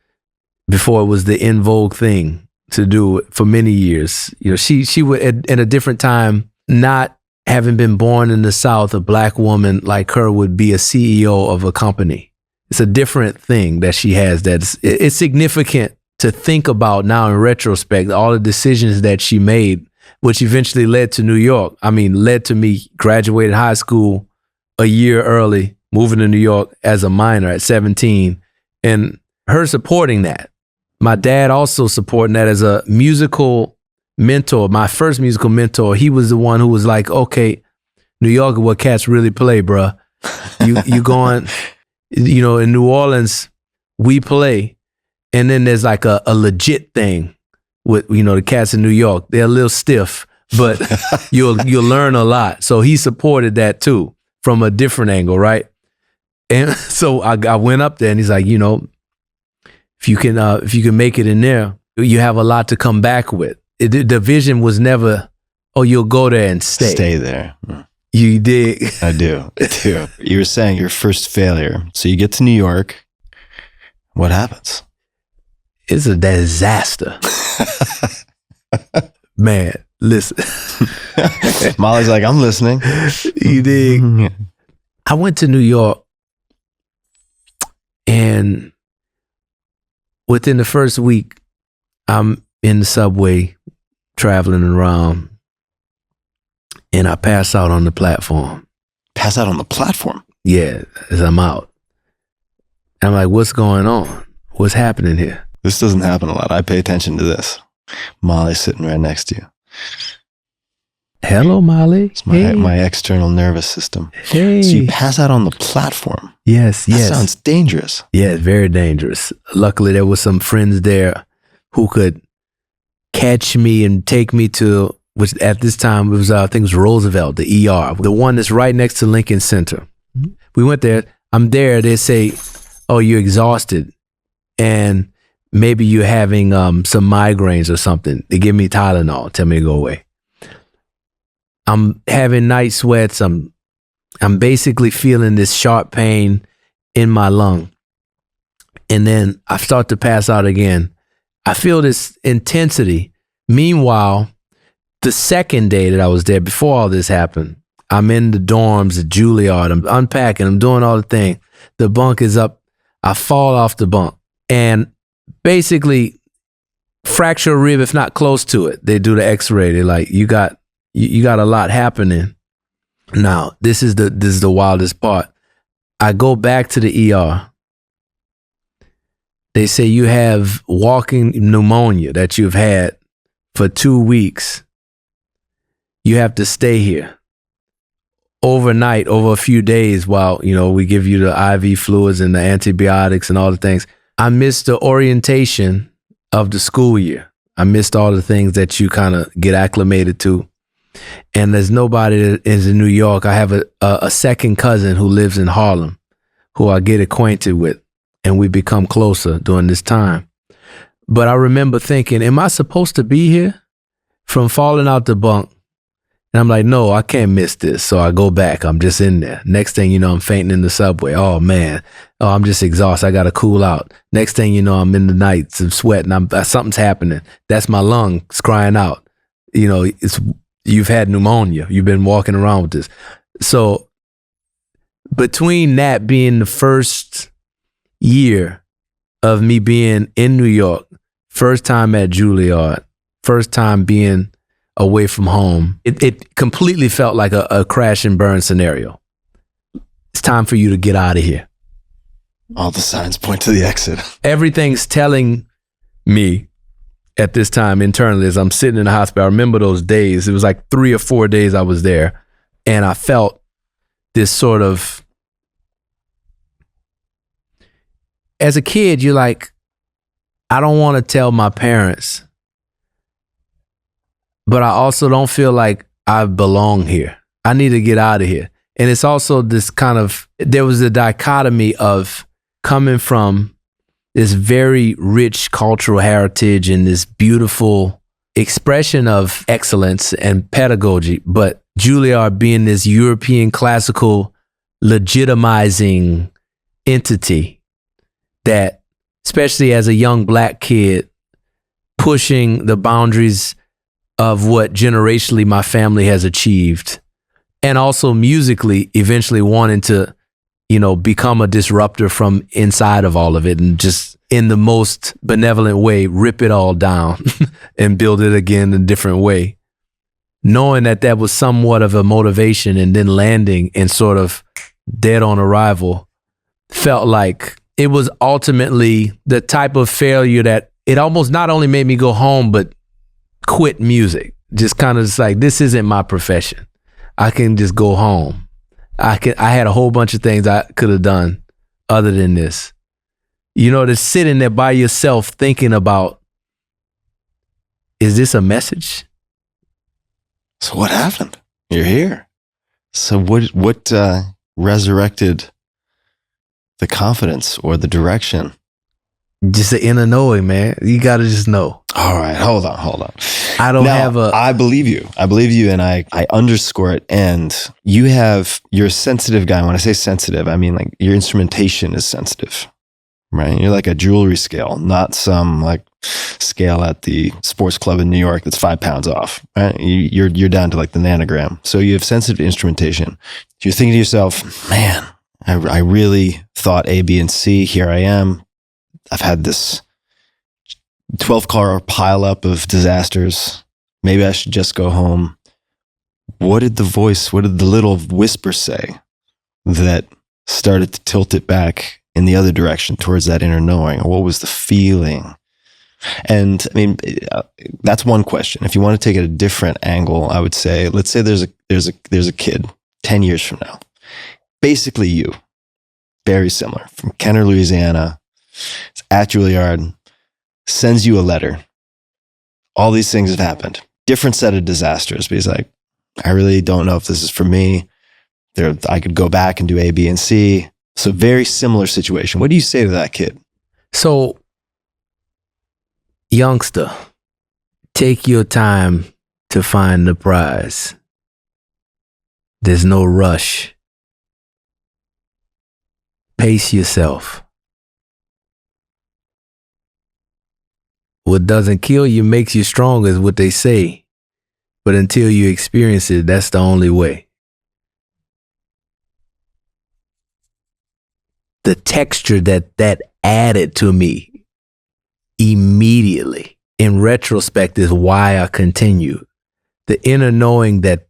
before it was the in vogue thing to do for many years. You know, she would at a different time, not having been born in the South, a black woman like her would be a CEO of a company. It's a different thing that she has. It's significant to think about now in retrospect, all the decisions that she made, which eventually led to New York. I mean, led to me graduating high school a year early, moving to New York as a minor at 17, and her supporting that. My dad also supporting that as a musical mentor, my first musical mentor. He was the one who was like, okay, New York is what cats really play, bruh. You going, you know, in New Orleans, we play. And then there's like a legit thing with, you know, the cats in New York. They're a little stiff, but you'll learn a lot. So he supported that too from a different angle, right? And so I went up there and he's like, you know, if you can make it in there, you have a lot to come back with. The vision was never, oh, you'll go there and stay. Stay there. You dig? I do. You were saying your first failure. So you get to New York. What happens? It's a disaster. Man, listen. Molly's like, I'm listening. You dig? I went to New York and within the first week, I'm in the subway traveling around and I pass out on the platform. Pass out on the platform? Yeah, as I'm out. And I'm like, what's going on? What's happening here? This doesn't happen a lot. I pay attention to this. Molly's sitting right next to you. Hello, Molly. It's my external nervous system. Hey. So you pass out on the platform. Yes. That sounds dangerous. Yeah, very dangerous. Luckily, there was some friends there who could catch me and take me to, which at this time it was, I think it was Roosevelt, the ER, the one that's right next to Lincoln Center. We went there. I'm there. They say, oh, you're exhausted. And maybe you're having some migraines or something. They give me Tylenol, tell me to go away. I'm having night sweats. I'm basically feeling this sharp pain in my lung. And then I start to pass out again. I feel this intensity. Meanwhile, the second day that I was there, before all this happened, I'm in the dorms at Juilliard. I'm unpacking. I'm doing all the thing. The bunk is up. I fall off the bunk and basically fracture a rib, if not close to it. They do the x-ray. They're like, you got a lot happening. Now, this is the wildest part. I go back to the ER. They say you have walking pneumonia that you've had for 2 weeks. You have to stay here overnight, over a few days while, you know, we give you the IV fluids and the antibiotics and all the things. I missed the orientation of the school year. I missed all the things that you kind of get acclimated to. And there's nobody that is in New York. I have a second cousin who lives in Harlem who I get acquainted with, and we become closer during this time. But I remember thinking, am I supposed to be here? From falling out the bunk. And I'm like, no, I can't miss this. So I go back. I'm just in there. Next thing you know, I'm fainting in the subway. Oh, man. Oh, I'm just exhausted. I got to cool out. Next thing you know, I'm in the nights, I'm sweating. Something's happening. That's my lungs crying out. You know, you've had pneumonia. You've been walking around with this. So between that being the first year of me being in New York, first time at Juilliard, first time being away from home, it completely felt like a crash and burn scenario. It's time for you to get out of here. All the signs point to the exit. Everything's telling me at this time internally as I'm sitting in the hospital. I remember those days. It was like 3 or 4 days I was there, and I felt this sort of, as a kid, you're like, I don't want to tell my parents, but I also don't feel like I belong here. I need to get out of here. And it's also this kind of, there was a dichotomy of coming from this very rich cultural heritage and this beautiful expression of excellence and pedagogy, but Juilliard being this European classical legitimizing entity that, especially as a young Black kid, pushing the boundaries of what generationally my family has achieved, and also musically eventually wanting to, you know, become a disruptor from inside of all of it, and just in the most benevolent way, rip it all down and build it again in a different way. Knowing that was somewhat of a motivation, and then landing and sort of dead on arrival felt like it was ultimately the type of failure that it almost not only made me go home, but quit music. Just kind of just like, this isn't my profession. I can just go home. I had a whole bunch of things I could have done other than this. You know, to sitting there by yourself thinking about, is this a message? So what happened? You're here. So what resurrected the confidence or the direction? Just the inner knowing, man. You got to just know. All right, hold on. I believe you. I believe you, and I underscore it. And you're a sensitive guy. When I say sensitive, I mean like your instrumentation is sensitive, right? You're like a jewelry scale, not some like scale at the sports club in New York that's 5 pounds off, right? You're down to like the nanogram. So you have sensitive instrumentation. You're thinking to yourself, man, I really thought A, B, and C. Here I am. I've had this 12-car pileup of disasters. Maybe I should just go home. What did the little whisper say that started to tilt it back in the other direction towards that inner knowing? Or what was the feeling? And I mean, that's one question. If you want to take it a different angle, I would say, let's say there's a kid 10 years from now, basically you, very similar, from Kenner, Louisiana, it's at Juilliard, sends you a letter. All these things have happened. Different set of disasters. But he's like, I really don't know if this is for me. I could go back and do A, B, and C. So very similar situation. What do you say to that kid? So, youngster, take your time to find the prize. There's no rush. Pace yourself. What doesn't kill you makes you stronger is what they say. But until you experience it, that's the only way. The texture that added to me immediately, in retrospect, is why I continued. The inner knowing that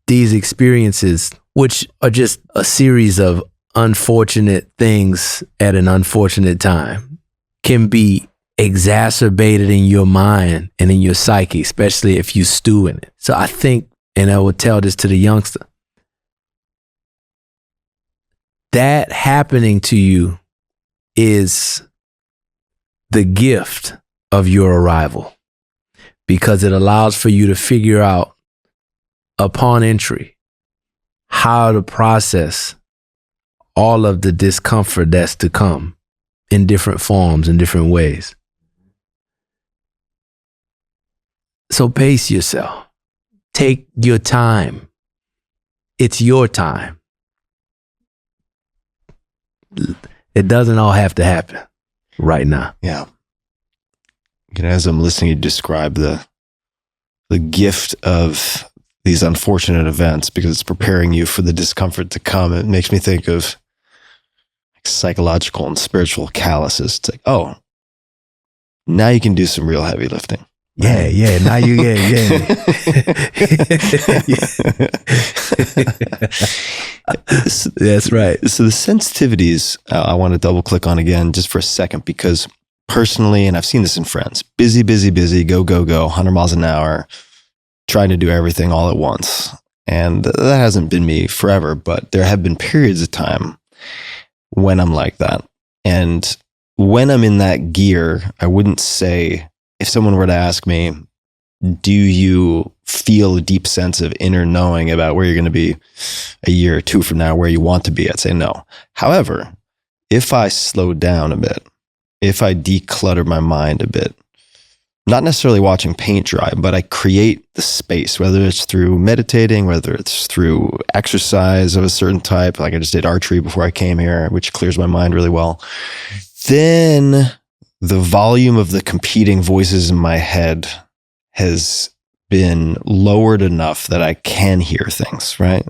these experiences, which are just a series of unfortunate things at an unfortunate time, can be exacerbated in your mind and in your psyche, especially if you stew in it. So I think, and I would tell this to the youngster, that happening to you is the gift of your arrival, because it allows for you to figure out upon entry how to process all of the discomfort that's to come in different forms, in different ways. So pace yourself. Take your time. It's your time. it doesn't all have to happen right now. Yeah. As I'm listening you describe the gift of these unfortunate events, because it's preparing you for the discomfort to come, it makes me think of psychological and spiritual calluses. It's like, oh, now you can do some real heavy lifting. Yeah. Now you, yeah. That's right. So the sensitivities, I want to double click on again just for a second, because personally, and I've seen this in friends, busy, go, 100 miles an hour, trying to do everything all at once. And that hasn't been me forever, but there have been periods of time when I'm like that. And when I'm in that gear, I wouldn't say, if someone were to ask me, do you feel a deep sense of inner knowing about where you're going to be a year or two from now, where you want to be? I'd say no. However, if I slow down a bit, if I declutter my mind a bit, not necessarily watching paint dry, but I create the space, whether it's through meditating, whether it's through exercise of a certain type, like I just did archery before I came here, which clears my mind really well, then the volume of the competing voices in my head has been lowered enough that I can hear things, right?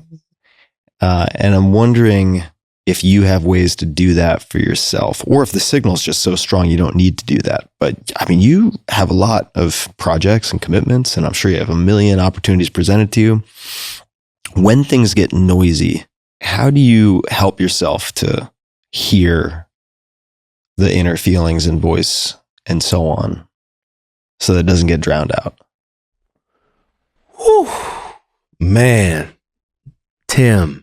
And I'm wondering if you have ways to do that for yourself, or if the signal is just so strong you don't need to do that. But I mean, you have a lot of projects and commitments, and I'm sure you have a million opportunities presented to you. When things get noisy, how do you help yourself to hear the inner feelings and voice and so on, so that it doesn't get drowned out? Whew. Man, Tim,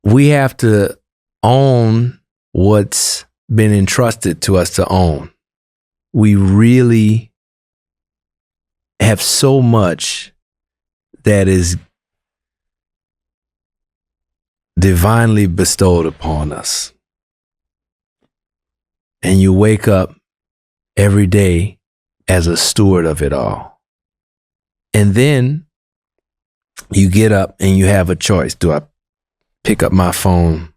we have to own what's been entrusted to us to own. We really have so much that is divinely bestowed upon us. And you wake up every day as a steward of it all. And then you get up and you have a choice. Do I pick up my phone?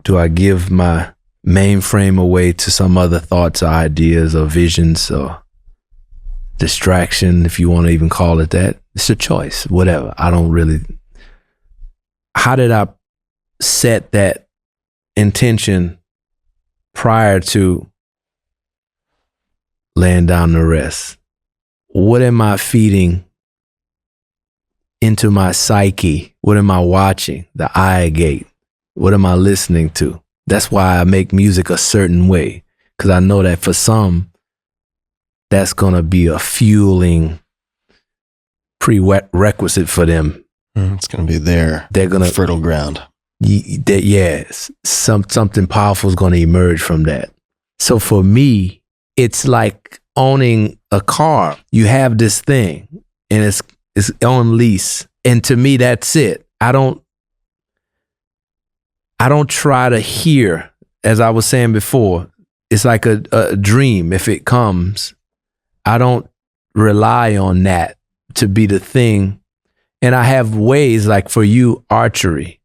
Do I give my mainframe away to some other thoughts or ideas or visions or distraction, if you want to even call it that? It's a choice, whatever. I don't really. How did I set that intention prior to laying down to rest? What am I feeding into my psyche? What am I watching? The eye gate. What am I listening to? That's why I make music a certain way, because I know that for some, that's going to be a fueling prerequisite for them. It's going to be they're going to fertile ground. Yes, something powerful is going to emerge from that. So for me, it's like owning a car. You have this thing and it's on lease. And to me, that's it. I don't try to hear, as I was saying before, it's like a dream. If it comes, I don't rely on that to be the thing. And I have ways, like for you, archery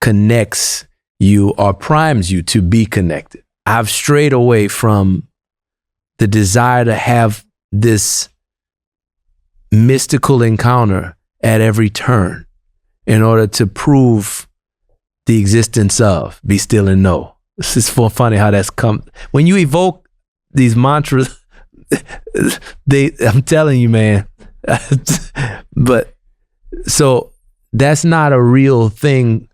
connects you or primes you to be connected. I've strayed away from the desire to have this mystical encounter at every turn in order to prove the existence of be still and know. It's just funny how that's come. When you evoke these mantras, I'm telling you, man. But so that's not a real thing.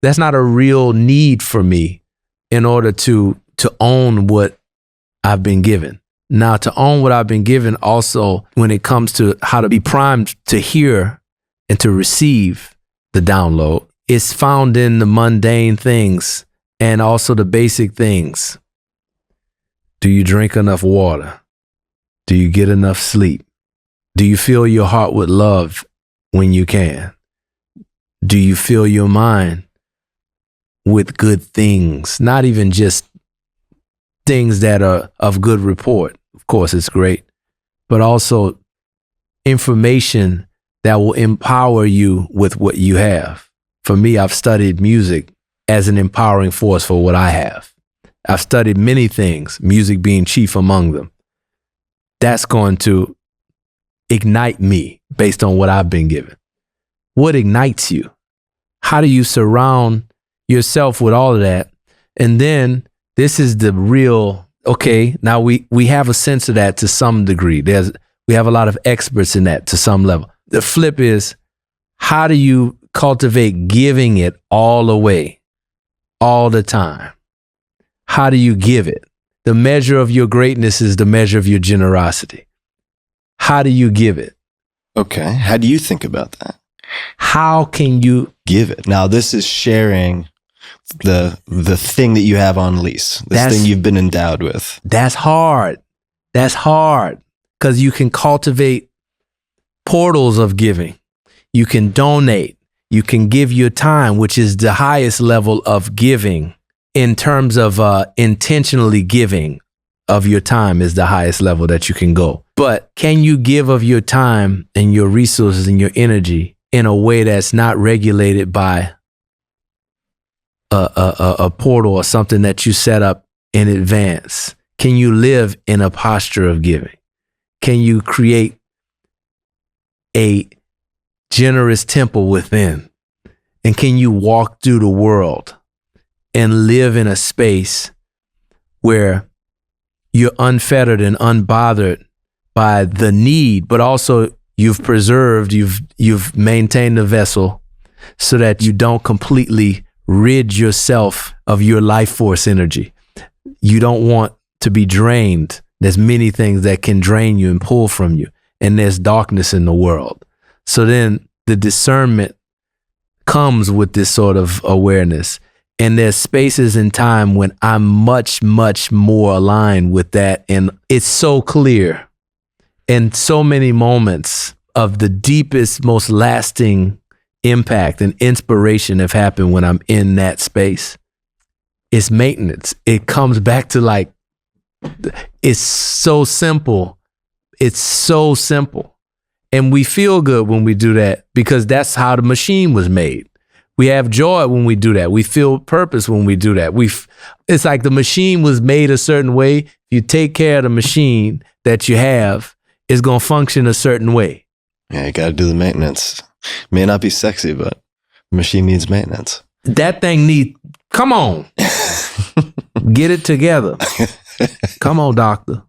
That's not a real need for me in order to own what I've been given. Now, to own what I've been given also, when it comes to how to be primed to hear and to receive the download, it's found in the mundane things and also the basic things. Do you drink enough water? Do you get enough sleep? Do you fill your heart with love when you can? Do you fill your mind with good things? Not even just things that are of good report. Of course, it's great, but also information that will empower you with what you have. For me, I've studied music as an empowering force for what I have. I've studied many things, music being chief among them. That's going to ignite me based on what I've been given. What ignites you? How do you surround yourself with all of that? And then this is the real, okay, now we have a sense of that to some degree. We have a lot of experts in that to some level. The flip is, how do you cultivate giving it all away, all the time? How do you give it? The measure of your greatness is the measure of your generosity. How do you give it? Okay. How do you think about that? How can you give it? Now, this is sharing the thing that you have on lease, this thing you've been endowed with. That's hard. That's hard because you can cultivate portals of giving. You can donate. You can give your time, which is the highest level of giving in terms of intentionally giving of your time is the highest level that you can go. But can you give of your time and your resources and your energy in a way that's not regulated by a portal or something that you set up in advance? Can you live in a posture of giving? Can you create a generous temple within? And can you walk through the world and live in a space where you're unfettered and unbothered by the need, but also you've preserved, you've maintained the vessel so that you don't completely rid yourself of your life force energy. You don't want to be drained. There's many things that can drain you and pull from you, and there's darkness in the world. So then the discernment comes with this sort of awareness. And there's spaces in time when I'm much, much more aligned with that. And it's so clear. And so many moments of the deepest, most lasting impact and inspiration have happened when I'm in that space. It's maintenance. It comes back to like, it's so simple. It's so simple. And we feel good when we do that because that's how the machine was made. We have joy when we do that. We feel purpose when we do that. It's like the machine was made a certain way. If you take care of the machine that you have, it's going to function a certain way. Yeah, you got to do the maintenance. May not be sexy, but the machine needs maintenance. That thing come on. Get it together. Come on, doctor.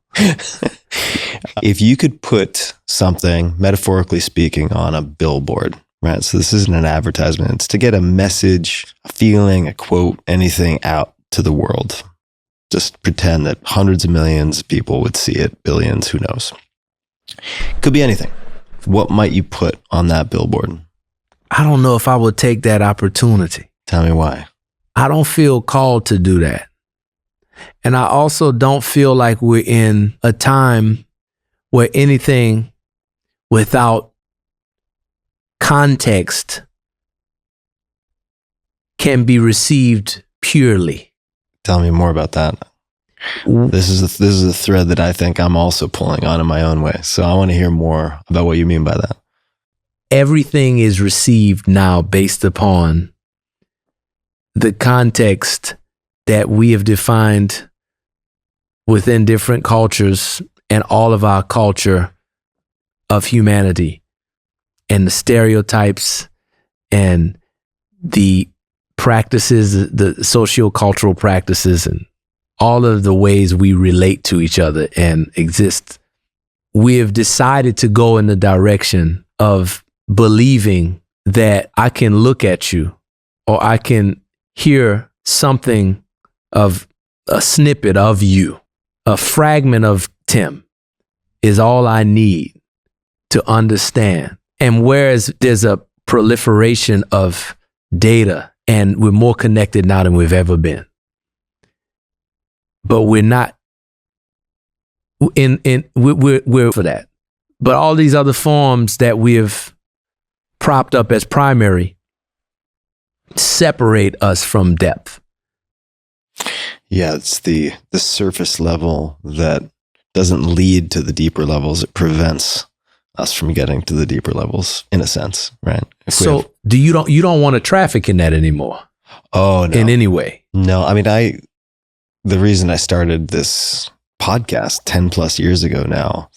If you could put something, metaphorically speaking, on a billboard, right? So this isn't an advertisement. It's to get a message, a feeling, a quote, anything out to the world. Just pretend that hundreds of millions of people would see it, billions, who knows? Could be anything. What might you put on that billboard? I don't know if I would take that opportunity. Tell me why. I don't feel called to do that. And I also don't feel like we're in a time where anything without context can be received purely. Tell me more about that. This is a thread that I think I'm also pulling on in my own way. So I want to hear more about what you mean by that. Everything is received now based upon the context that we have defined within different cultures and all of our culture of humanity, and the stereotypes and the practices, the socio-cultural practices, and all of the ways we relate to each other and exist. We have decided to go in the direction of believing that I can look at you or I can hear something of a snippet of you, a fragment of Tim is all I need to understand. And whereas there's a proliferation of data and we're more connected now than we've ever been, but we're not we're for that. But all these other forms that we have propped up as primary separate us from depth. Yeah, it's the surface level that doesn't lead to the deeper levels. It prevents us from getting to the deeper levels, in a sense, right? So you don't want to traffic in that anymore? Oh, no. In any way? No, I mean, the reason I started this podcast 10 plus years ago now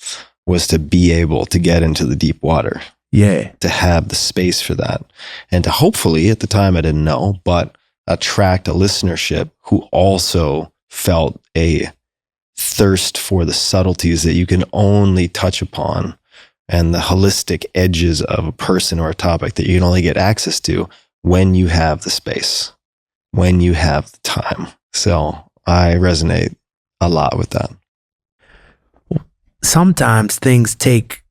was to be able to get into the deep water. Yeah. To have the space for that. And to hopefully, at the time I didn't know, but attract a listenership who also felt a thirst for the subtleties that you can only touch upon and the holistic edges of a person or a topic that you can only get access to when you have the space, when you have the time. So I resonate a lot with that. Sometimes things take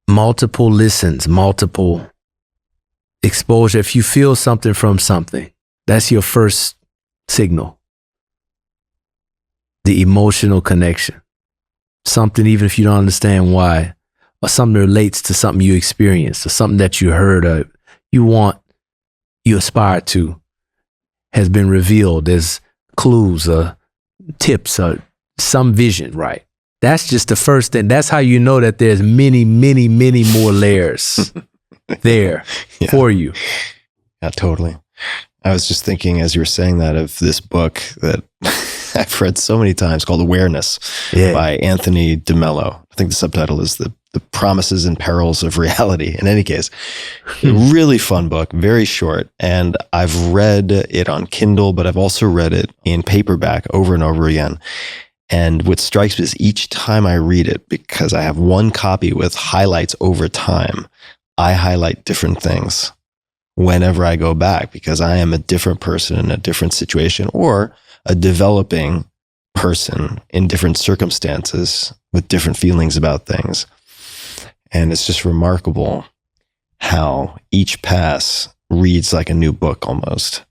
multiple listens, multiple exposure. If you feel something from something, that's your first signal. The emotional connection. Something, even if you don't understand why, or something that relates to something you experienced, or something that you heard, or you aspire to, has been revealed. There's clues or tips or some vision, right? That's just the first thing. That's how you know that there's many, many, many more layers there for you. Yeah, totally. I was just thinking as you were saying that of this book that I've read so many times called Awareness by Anthony DeMello. I think the subtitle is the Promises and Perils of Reality. In any case, really fun book, very short. And I've read it on Kindle, but I've also read it in paperback over and over again. And what strikes me is each time I read it, because I have one copy with highlights over time, I highlight different things whenever I go back, because I am a different person in a different situation, or a developing person in different circumstances with different feelings about things. And it's just remarkable how each pass reads like a new book almost.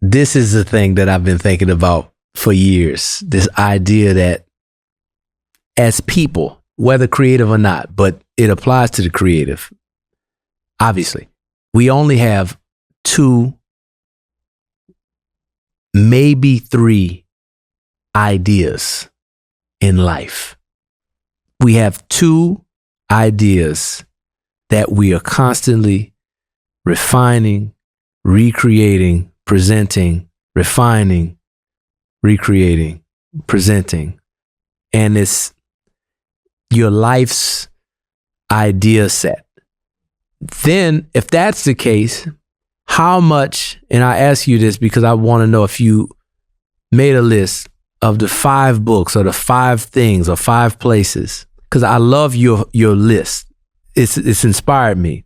This is the thing that I've been thinking about for years. This idea that as people, whether creative or not, but it applies to the creative, obviously, we only have 2, maybe 3 ideas in life. We have 2 ideas that we are constantly refining, recreating, presenting, refining, recreating, presenting. And it's your life's idea set. Then, if that's the case, how much, and I ask you this because I want to know if you made a list of the 5 books or the 5 things or 5 places, because I love your list. It's inspired me.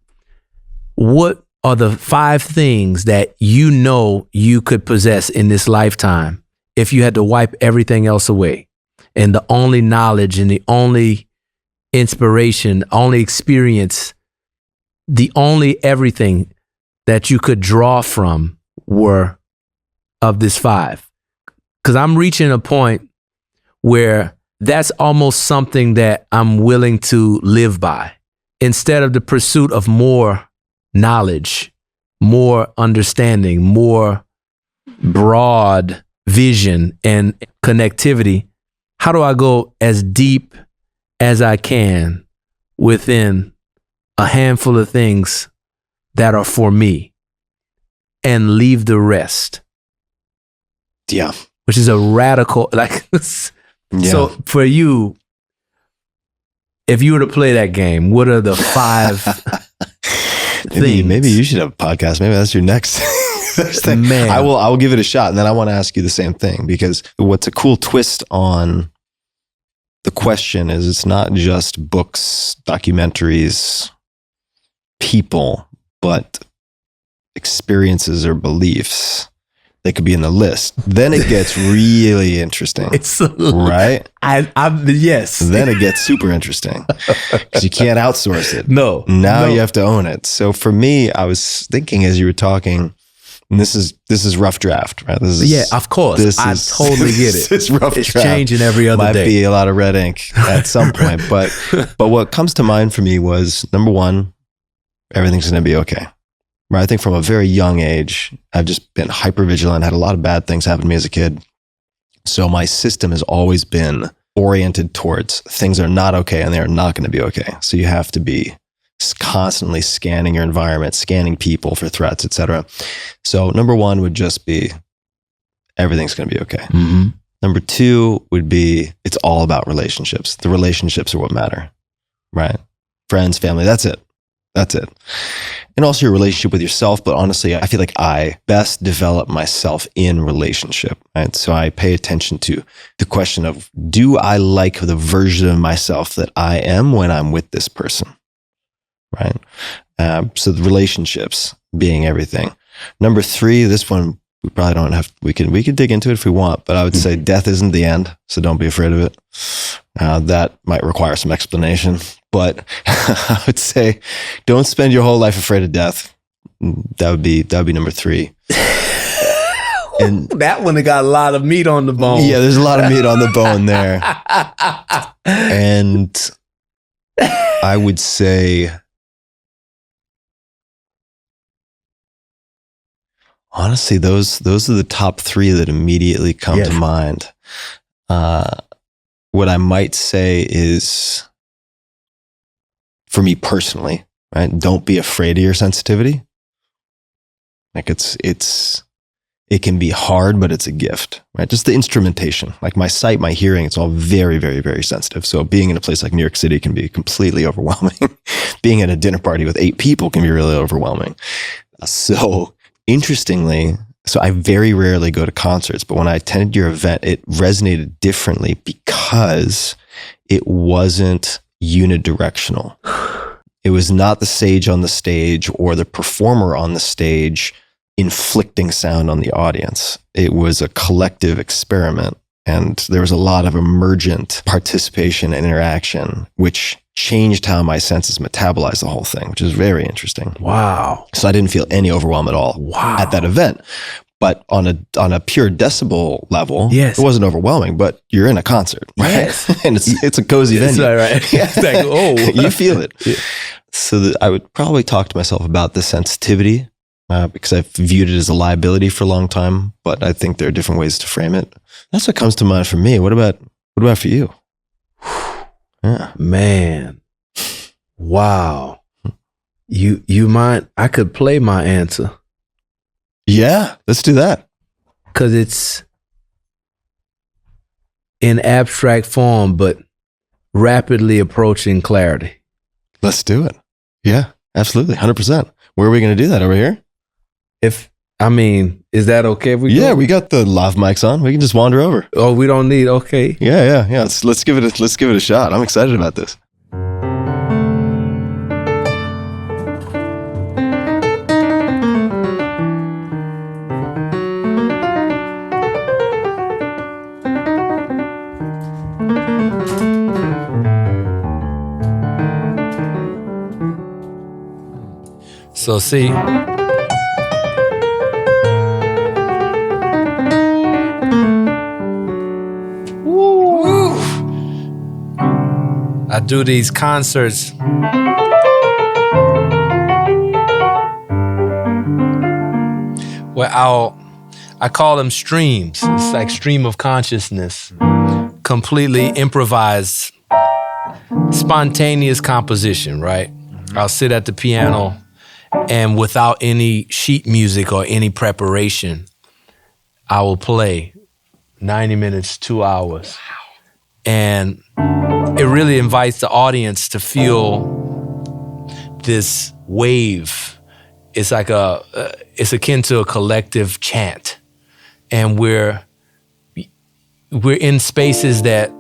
What are the 5 things that you know you could possess in this lifetime if you had to wipe everything else away? And the only knowledge and the only inspiration, only experience, the only everything that you could draw from were of this 5. Because I'm reaching a point where that's almost something that I'm willing to live by. Instead of the pursuit of more knowledge, more understanding, more broad vision and connectivity, how do I go as deep as I can within a handful of things that are for me and leave the rest? Yeah. Which is a radical, like, so for you, if you were to play that game, what are the 5 things? Maybe you should have a podcast. Maybe that's your next thing. Man. I will give it a shot. And then I want to ask you the same thing, because what's a cool twist on the question is it's not just books, documentaries, people, but experiences or beliefs. They could be in the list. Then it gets really interesting. It's right? Yes. Then it gets super interesting because you can't outsource it. No. Now you have to own it. So for me, I was thinking as you were talking, and this is rough draft, right? Of course. I totally get it. It's rough it's draft. Changing every other Might day. be a lot of red ink at some point. But what comes to mind for me was, number 1, everything's going to be okay. Right? I think from a very young age, I've just been hyper vigilant, had a lot of bad things happen to me as a kid. So my system has always been oriented towards things are not okay and they are not going to be okay. So you have to be constantly scanning your environment, scanning people for threats, etc. So number one would just be everything's going to be okay. Mm-hmm. Number two would be it's all about relationships. The relationships are what matter, right? Friends, family, that's it. That's it. And also your relationship with yourself. But honestly, I feel like I best develop myself in relationship, right? So I pay attention to the question of, do I like the version of myself that I am when I'm with this person, right? So the relationships being everything. Number three, this one, we probably don't have, we can dig into it if we want, but I would say death isn't the end. So don't be afraid of it. That might require some explanation, but I would say don't spend your whole life afraid of death. That would be number three. And that one got a lot of meat on the bone. Yeah, there's a lot of meat on the bone there. And I would say, honestly, those are the top three that immediately come to mind. What I might say is, for me personally, right? Don't be afraid of your sensitivity. Like it can be hard, but it's a gift, right? Just the instrumentation, like my sight, my hearing, it's all very, very, very sensitive. So being in a place like New York City can be completely overwhelming. Being at a dinner party with 8 people can be really overwhelming. So interestingly, so I very rarely go to concerts, but when I attended your event, it resonated differently because it wasn't unidirectional. It was not the sage on the stage or the performer on the stage inflicting sound on the audience. It was a collective experiment, and there was a lot of emergent participation and interaction, which changed how my senses metabolized the whole thing, which is very interesting. Wow. So I didn't feel any overwhelm at all at that event. But on a pure decibel level, it wasn't overwhelming, but you're in a concert, right? Yes. And it's a cozy venue. Right. Yeah. It's like, oh. You feel it. Yeah. So I would probably talk to myself about the sensitivity because I've viewed it as a liability for a long time, but I think there are different ways to frame it. That's what comes to mind for me. What about for you? Yeah. Man. Wow. You mind? I could play my answer. Yeah, let's do that. Because it's in abstract form, but rapidly approaching clarity. Let's do it. Yeah, absolutely. 100%. Where are we going to do that? Over here? Is that okay if we go? We got the lav mics on. We can just wander over. Oh, we don't need, okay. Yeah. Let's give it a shot. I'm excited about this. So see, I do these concerts where I call them streams. It's like stream of consciousness, completely improvised, spontaneous composition, right? I'll sit at the piano and without any sheet music or any preparation, I will play 90 minutes, 2 hours. And it really invites the audience to feel this wave. It's like it's akin to a collective chant. And we're in spaces that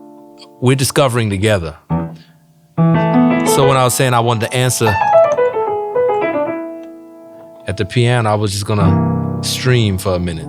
we're discovering together. So when I was saying I wanted to answer at the piano, I was just gonna stream for a minute.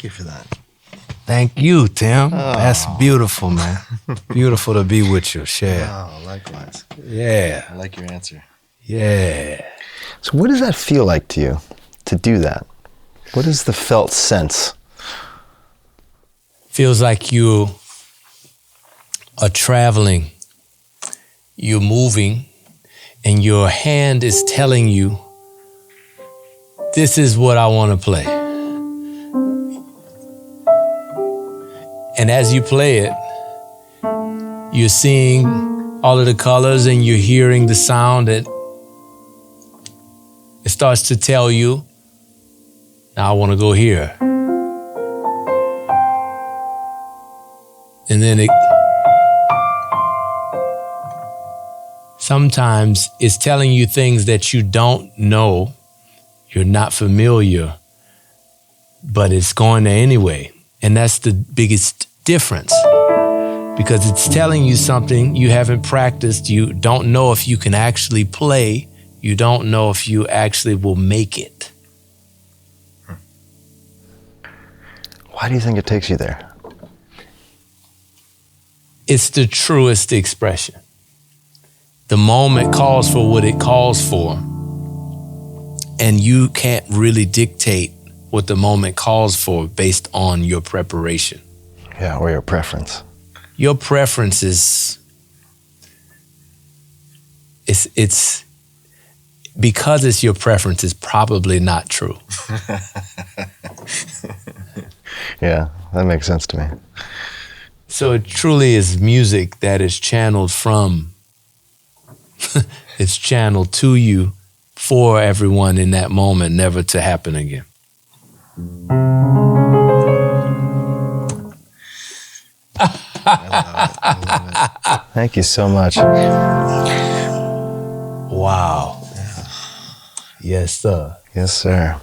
you for that. Thank you, Tim. That's beautiful, man. Beautiful to be with you, share. Oh, likewise. Yeah. I like your answer. Yeah. So what does that feel like to you, to do that? What is the felt sense? Feels like you are traveling, you're moving, and your hand is telling you, this is what I want to play. And as you play it, you're seeing all of the colors and you're hearing the sound that it starts to tell you, now I want to go here. And then sometimes it's telling you things that you don't know, you're not familiar, but it's going there anyway. And that's the biggest difference, because it's telling you something you haven't practiced. You don't know if you can actually play. You don't know if you actually will make it. Why do you think it takes you there? It's the truest expression. The moment calls for what it calls for, and you can't really dictate what the moment calls for based on your preparation. Yeah, or your preference. Your preference is, it's because it's your preference, it's probably not true. Yeah, that makes sense to me. So it truly is music that is channeled from, it's channeled to you for everyone in that moment, never to happen again. I love it. Thank you so much. Wow. Yeah. Yes, sir. Yes, sir.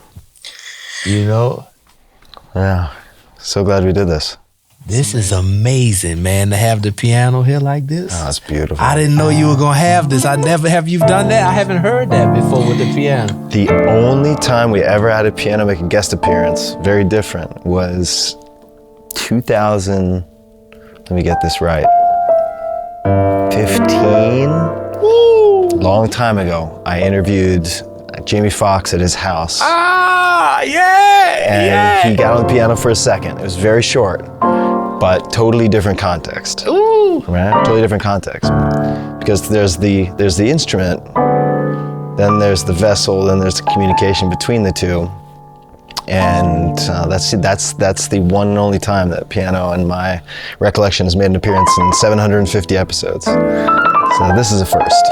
You know? Yeah. So glad we did this. This is amazing, man, to have the piano here like this. Oh, it's beautiful. I didn't know you were going to have this. I never have you done that. I haven't heard that before with the piano. The only time we ever had a piano make a guest appearance, very different, was 2000, let me get this right, 15? Woo! Long time ago, I interviewed Jamie Foxx at his house. Ah, yeah, and he got on the piano for a second. It was very short, but totally different context. Ooh. Right? Totally different context. Because there's the instrument, then there's the vessel, then there's the communication between the two. And that's the one and only time that piano, in my recollection, has made an appearance in 750 episodes. So this is a first.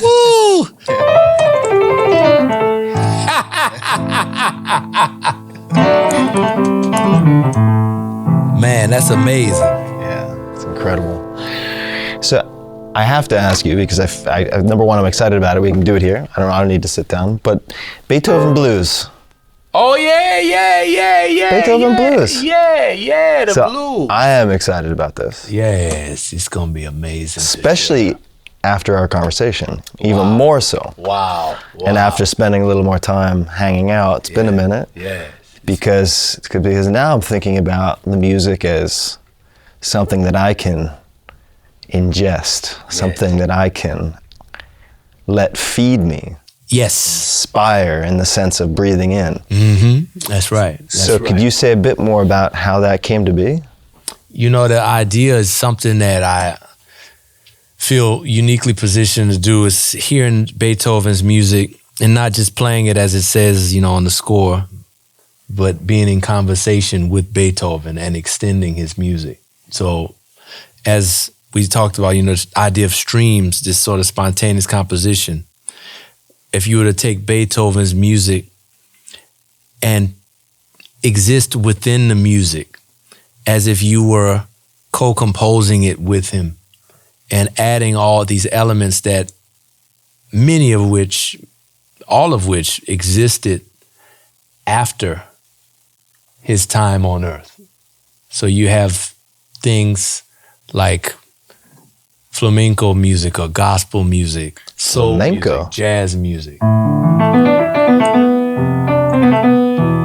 Woo! Man, that's amazing. Yeah, it's incredible. So I have to ask you, because I number one, I'm excited about it. We can do it here. I don't need to sit down. But Beethoven Blues. Oh yeah. Beethoven Blues. Yeah, the So blues. I am excited about this. Yes, it's gonna be amazing. Especially after our conversation, even more so. Wow. And after spending a little more time hanging out, it's been a minute. Yeah. Because now I'm thinking about the music as something that I can ingest, something that I can let feed me. Yes. Inspire in the sense of breathing in. Mm-hmm. That's right. Could you say a bit more about how that came to be? You know, the idea is something that I feel uniquely positioned to do, is hearing Beethoven's music and not just playing it as it says, on the score, but being in conversation with Beethoven and extending his music. So as we talked about, the idea of streams, this sort of spontaneous composition, if you were to take Beethoven's music and exist within the music as if you were co-composing it with him and adding all these elements that all of which existed after his time on earth. So you have things like flamenco music or gospel music, soul Flamenco. music, jazz music.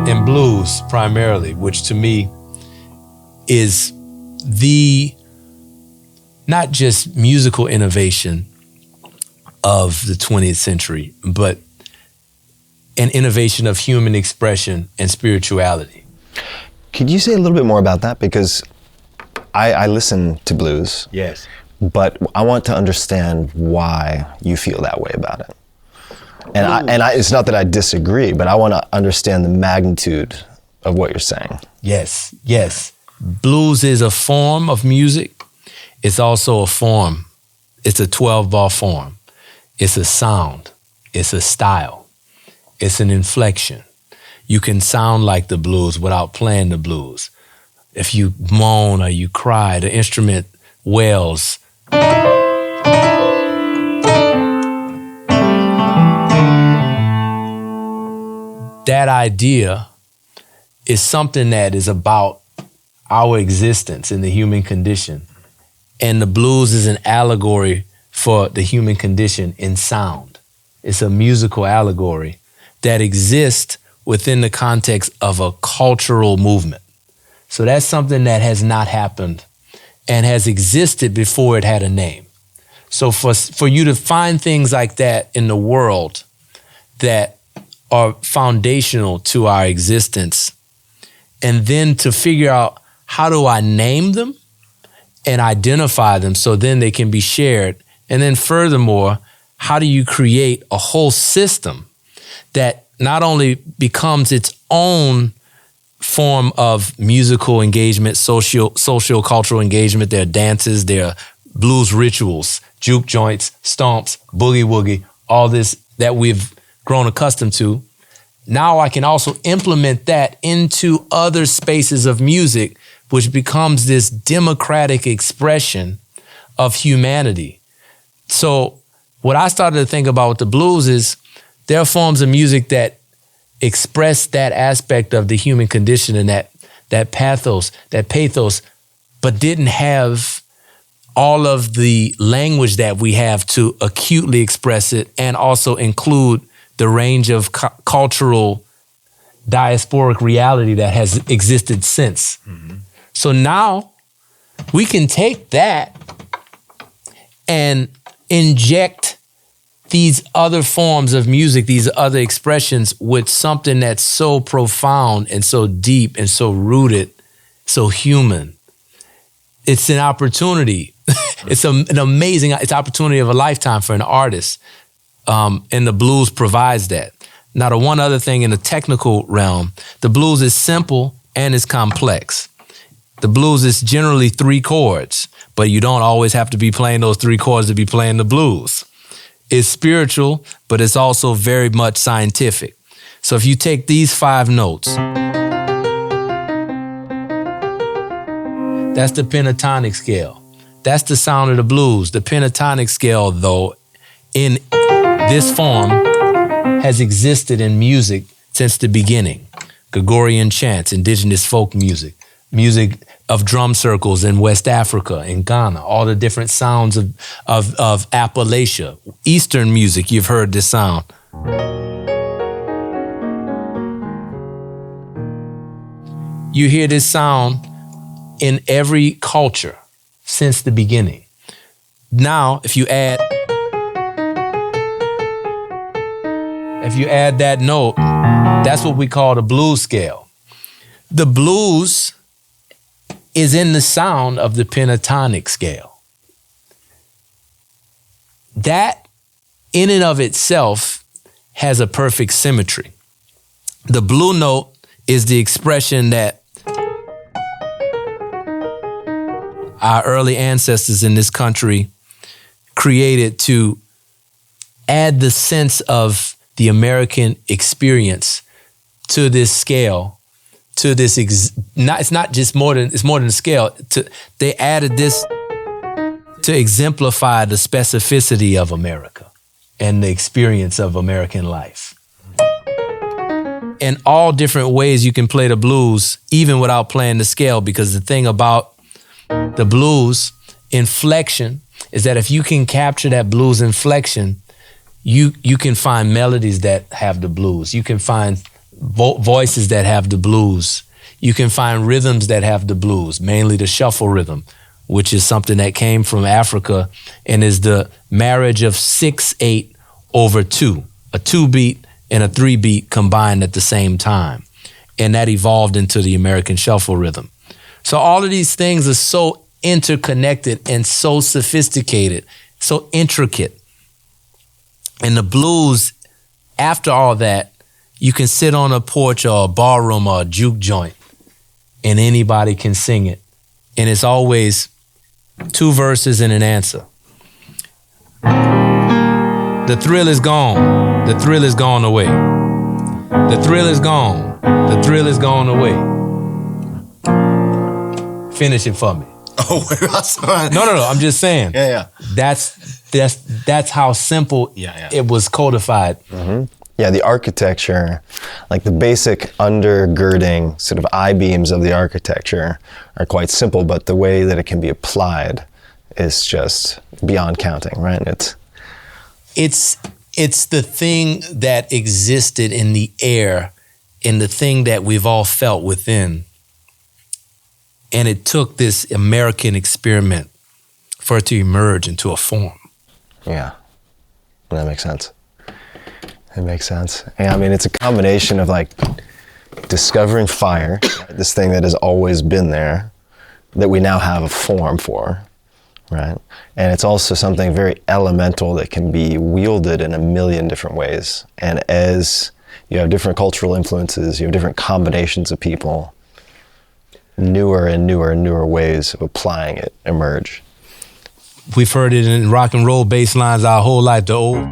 and blues primarily, which to me is the not just musical innovation of the 20th century, but an innovation of human expression and spirituality. Could you say a little bit more about that? Because I listen to blues. Yes. But I want to understand why you feel that way about it. And it's not that I disagree, but I want to understand the magnitude of what you're saying. Yes, yes. Blues is a form of music. It's also a form. It's a 12-bar form. It's a sound. It's a style. It's an inflection. You can sound like the blues without playing the blues. If you moan or you cry, the instrument wails. That idea is something that is about our existence in the human condition. And the blues is an allegory for the human condition in sound. It's a musical allegory that exists within the context of a cultural movement. So that's something that has not happened and has existed before it had a name. So for you to find things like that in the world that are foundational to our existence, and then to figure out how do I name them and identify them so then they can be shared. And then furthermore, how do you create a whole system that not only becomes its own form of musical engagement, social cultural engagement, there are dances, there are blues rituals, juke joints, stomps, boogie woogie, all this that we've grown accustomed to. Now I can also implement that into other spaces of music, which becomes this democratic expression of humanity. So what I started to think about with the blues is there are forms of music that express that aspect of the human condition and that pathos, but didn't have all of the language that we have to acutely express it and also include the range of cultural diasporic reality that has existed since. Mm-hmm. So now we can take that and inject these other forms of music, these other expressions with something that's so profound and so deep and so rooted, so human. It's an opportunity. It's an amazing, it's opportunity of a lifetime for an artist. And the blues provides that. Now, the one other thing in the technical realm, the blues is simple and it's complex. The blues is generally 3 chords, but you don't always have to be playing those 3 chords to be playing the blues. It's spiritual, but it's also very much scientific. So if you take these 5 notes, that's the pentatonic scale. That's the sound of the blues. The pentatonic scale, though, in this form has existed in music since the beginning. Gregorian chants, indigenous folk music, music of drum circles in West Africa, in Ghana, all the different sounds of Appalachia. Eastern music, you've heard this sound. You hear this sound in every culture since the beginning. Now, if you add that note, that's what we call the blues scale. The blues is in the sound of the pentatonic scale. That, in and of itself, has a perfect symmetry. The blue note is the expression that our early ancestors in this country created to add the sense of the American experience to this scale, to this, it's not just more than, it's more than a scale. They added this to exemplify the specificity of America and the experience of American life. In all different ways you can play the blues, even without playing the scale, because the thing about the blues inflection is that if you can capture that blues inflection, you can find melodies that have the blues. You can find voices that have the blues. You can find rhythms that have the blues, mainly the shuffle rhythm, which is something that came from Africa and is the marriage of 6/8 over 2, a 2-beat and a 3-beat combined at the same time. And that evolved into the American shuffle rhythm. So all of these things are so interconnected and so sophisticated, so intricate. And the blues, after all that, you can sit on a porch or a ballroom or a juke joint and anybody can sing it. And it's always 2 verses and an answer. The thrill is gone. The thrill is gone away. The thrill is gone. The thrill is gone away. Finish it for me. Oh, wait, No. I'm just saying. Yeah. That's how simple it was codified. Mm-hmm. Yeah, the architecture, like the basic undergirding sort of I-beams of the architecture are quite simple, but the way that it can be applied is just beyond counting, right? It's the thing that existed in the air and the thing that we've all felt within. And it took this American experiment for it to emerge into a form. Yeah, that makes sense. It makes sense. And I mean, it's a combination of like discovering fire, this thing that has always been there, that we now have a form for, right? And it's also something very elemental that can be wielded in a million different ways. And as you have different cultural influences, you have different combinations of people, newer and newer ways of applying it emerge. We've heard it in rock and roll bass lines our whole life, the old...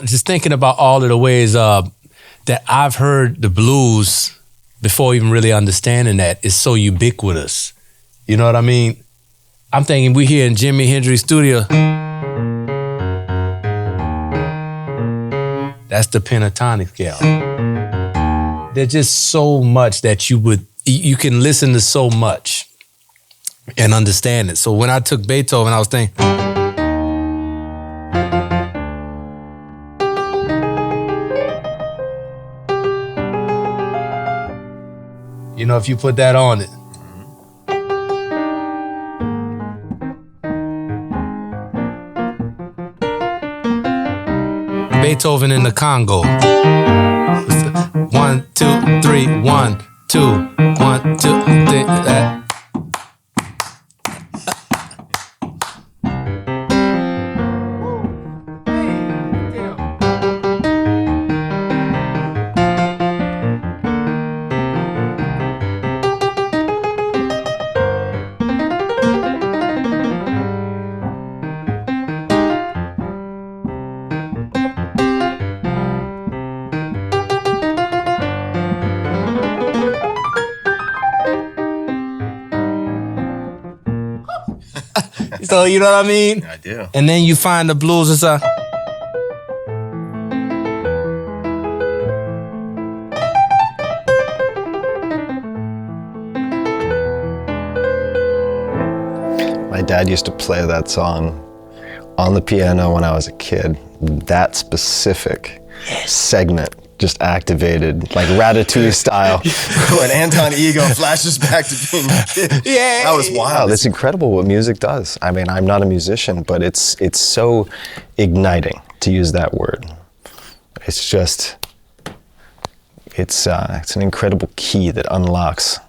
just thinking about all of the ways that I've heard the blues before even really understanding that is so ubiquitous. You know what I mean? I'm thinking we here in Jimi Hendrix studio. That's the pentatonic scale. There's just so much that you can listen to so much and understand it. So when I took Beethoven, I was thinking, if you put that on it. Beethoven in the Congo. 1, 2, 3, 1, 2, 1, 2, 3. So, you know what I mean? I do. And then you find the blues and stuff. My dad used to play that song on the piano when I was a kid. That specific segment just activated, like Ratatouille style, when Anton Ego flashes back to being a kid. Yeah, that was wild. It's incredible what music does. I mean, I'm not a musician, but it's so igniting, to use that word. It's just, it's an incredible key that unlocks.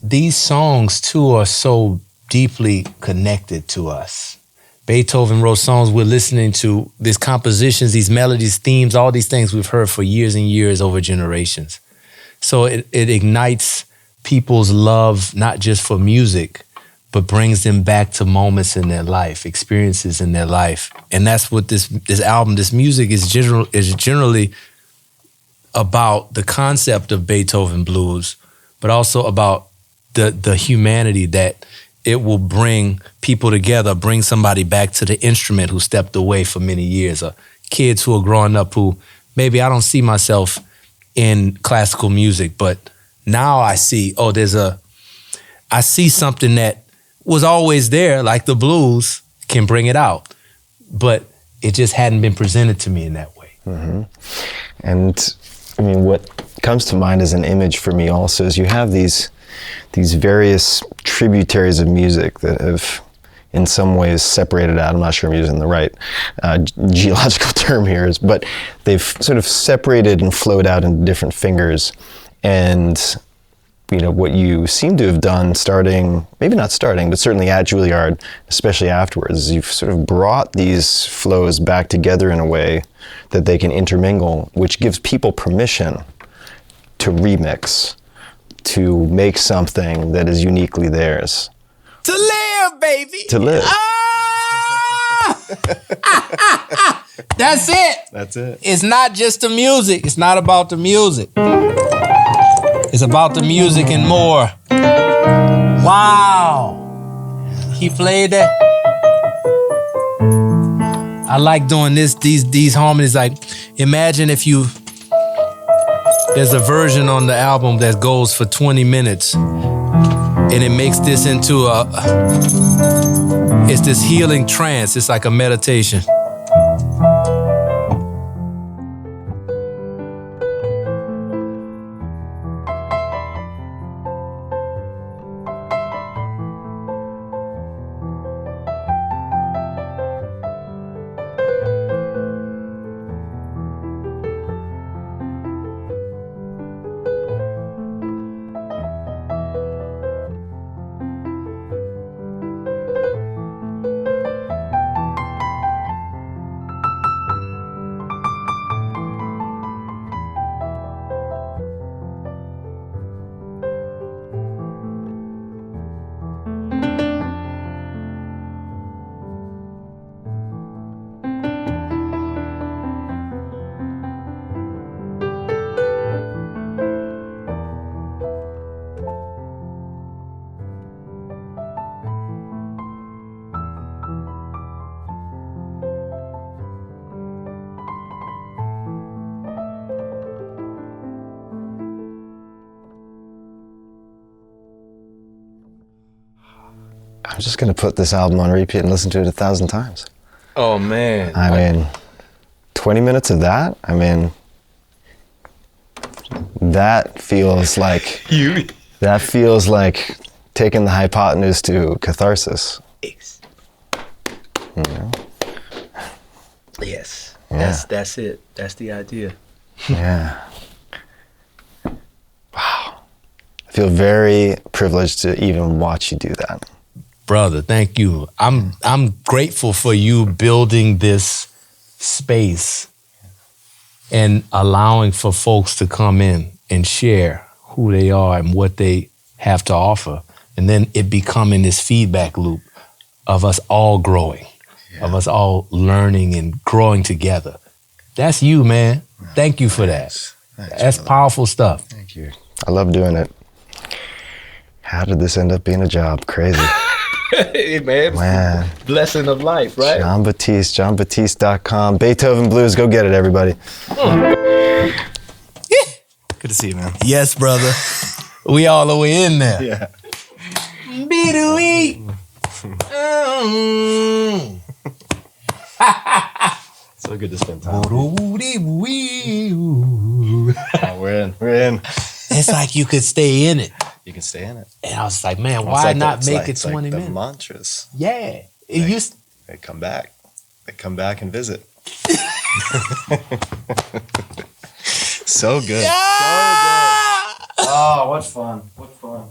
These songs too are so deeply connected to us. Beethoven wrote songs we're listening to, these compositions, these melodies, themes, all these things we've heard for years and years over generations. So it ignites people's love, not just for music, but brings them back to moments in their life, experiences in their life. And that's what this album, this music is generally about, the concept of Beethoven Blues, but also about the humanity that it will bring people together, bring somebody back to the instrument who stepped away for many years, or kids who are growing up who maybe I don't see myself in classical music, but now I see, I see something that was always there, like the blues can bring it out, but it just hadn't been presented to me in that way. Mm-hmm. And I mean, what comes to mind as an image for me also is you have these various tributaries of music that have in some ways separated out. I'm not sure I'm using the right geological term here, but they've sort of separated and flowed out into different fingers. And you know, what you seem to have done maybe not starting, but certainly at Juilliard, especially afterwards, is you've sort of brought these flows back together in a way that they can intermingle, which gives people permission to remix, to make something that is uniquely theirs. To live, baby! To live. That's it! That's it. It's not just the music. It's not about the music. It's about the music and more. Wow. He played that. I like doing these harmonies. Like, imagine if there's a version on the album that goes for 20 minutes and it makes this into it's this healing trance. It's like a meditation. I'm just going to put this album on repeat and listen to it 1,000 times. Oh, man. I mean, 20 minutes of that, I mean, that feels like taking the hypotenuse to catharsis. You know? Yes. Yeah. That's it. That's the idea. Yeah. Wow. I feel very privileged to even watch you do that. Brother, thank you. I'm grateful for you building this space and allowing for folks to come in and share who they are and what they have to offer. And then it becoming this feedback loop of us all growing, of us all learning and growing together. That's you, man. Thank you for that. That's powerful stuff. Thank you. I love doing it. How did this end up being a job? Crazy. Hey, man. Blessing of life, right? Jon Batiste, jonbatiste.com. Beethoven Blues, go get it, everybody. Yeah. Good to see you, man. Yes, brother. We all the way in there. Yeah. So good to spend time. We're in. It's like you could stay in it. You can stay in it. And I was like, man, why not make it 20 minutes? The mantras. Yeah. They come back. They come back and visit. So good. Yeah! So good. Oh, what fun. What fun.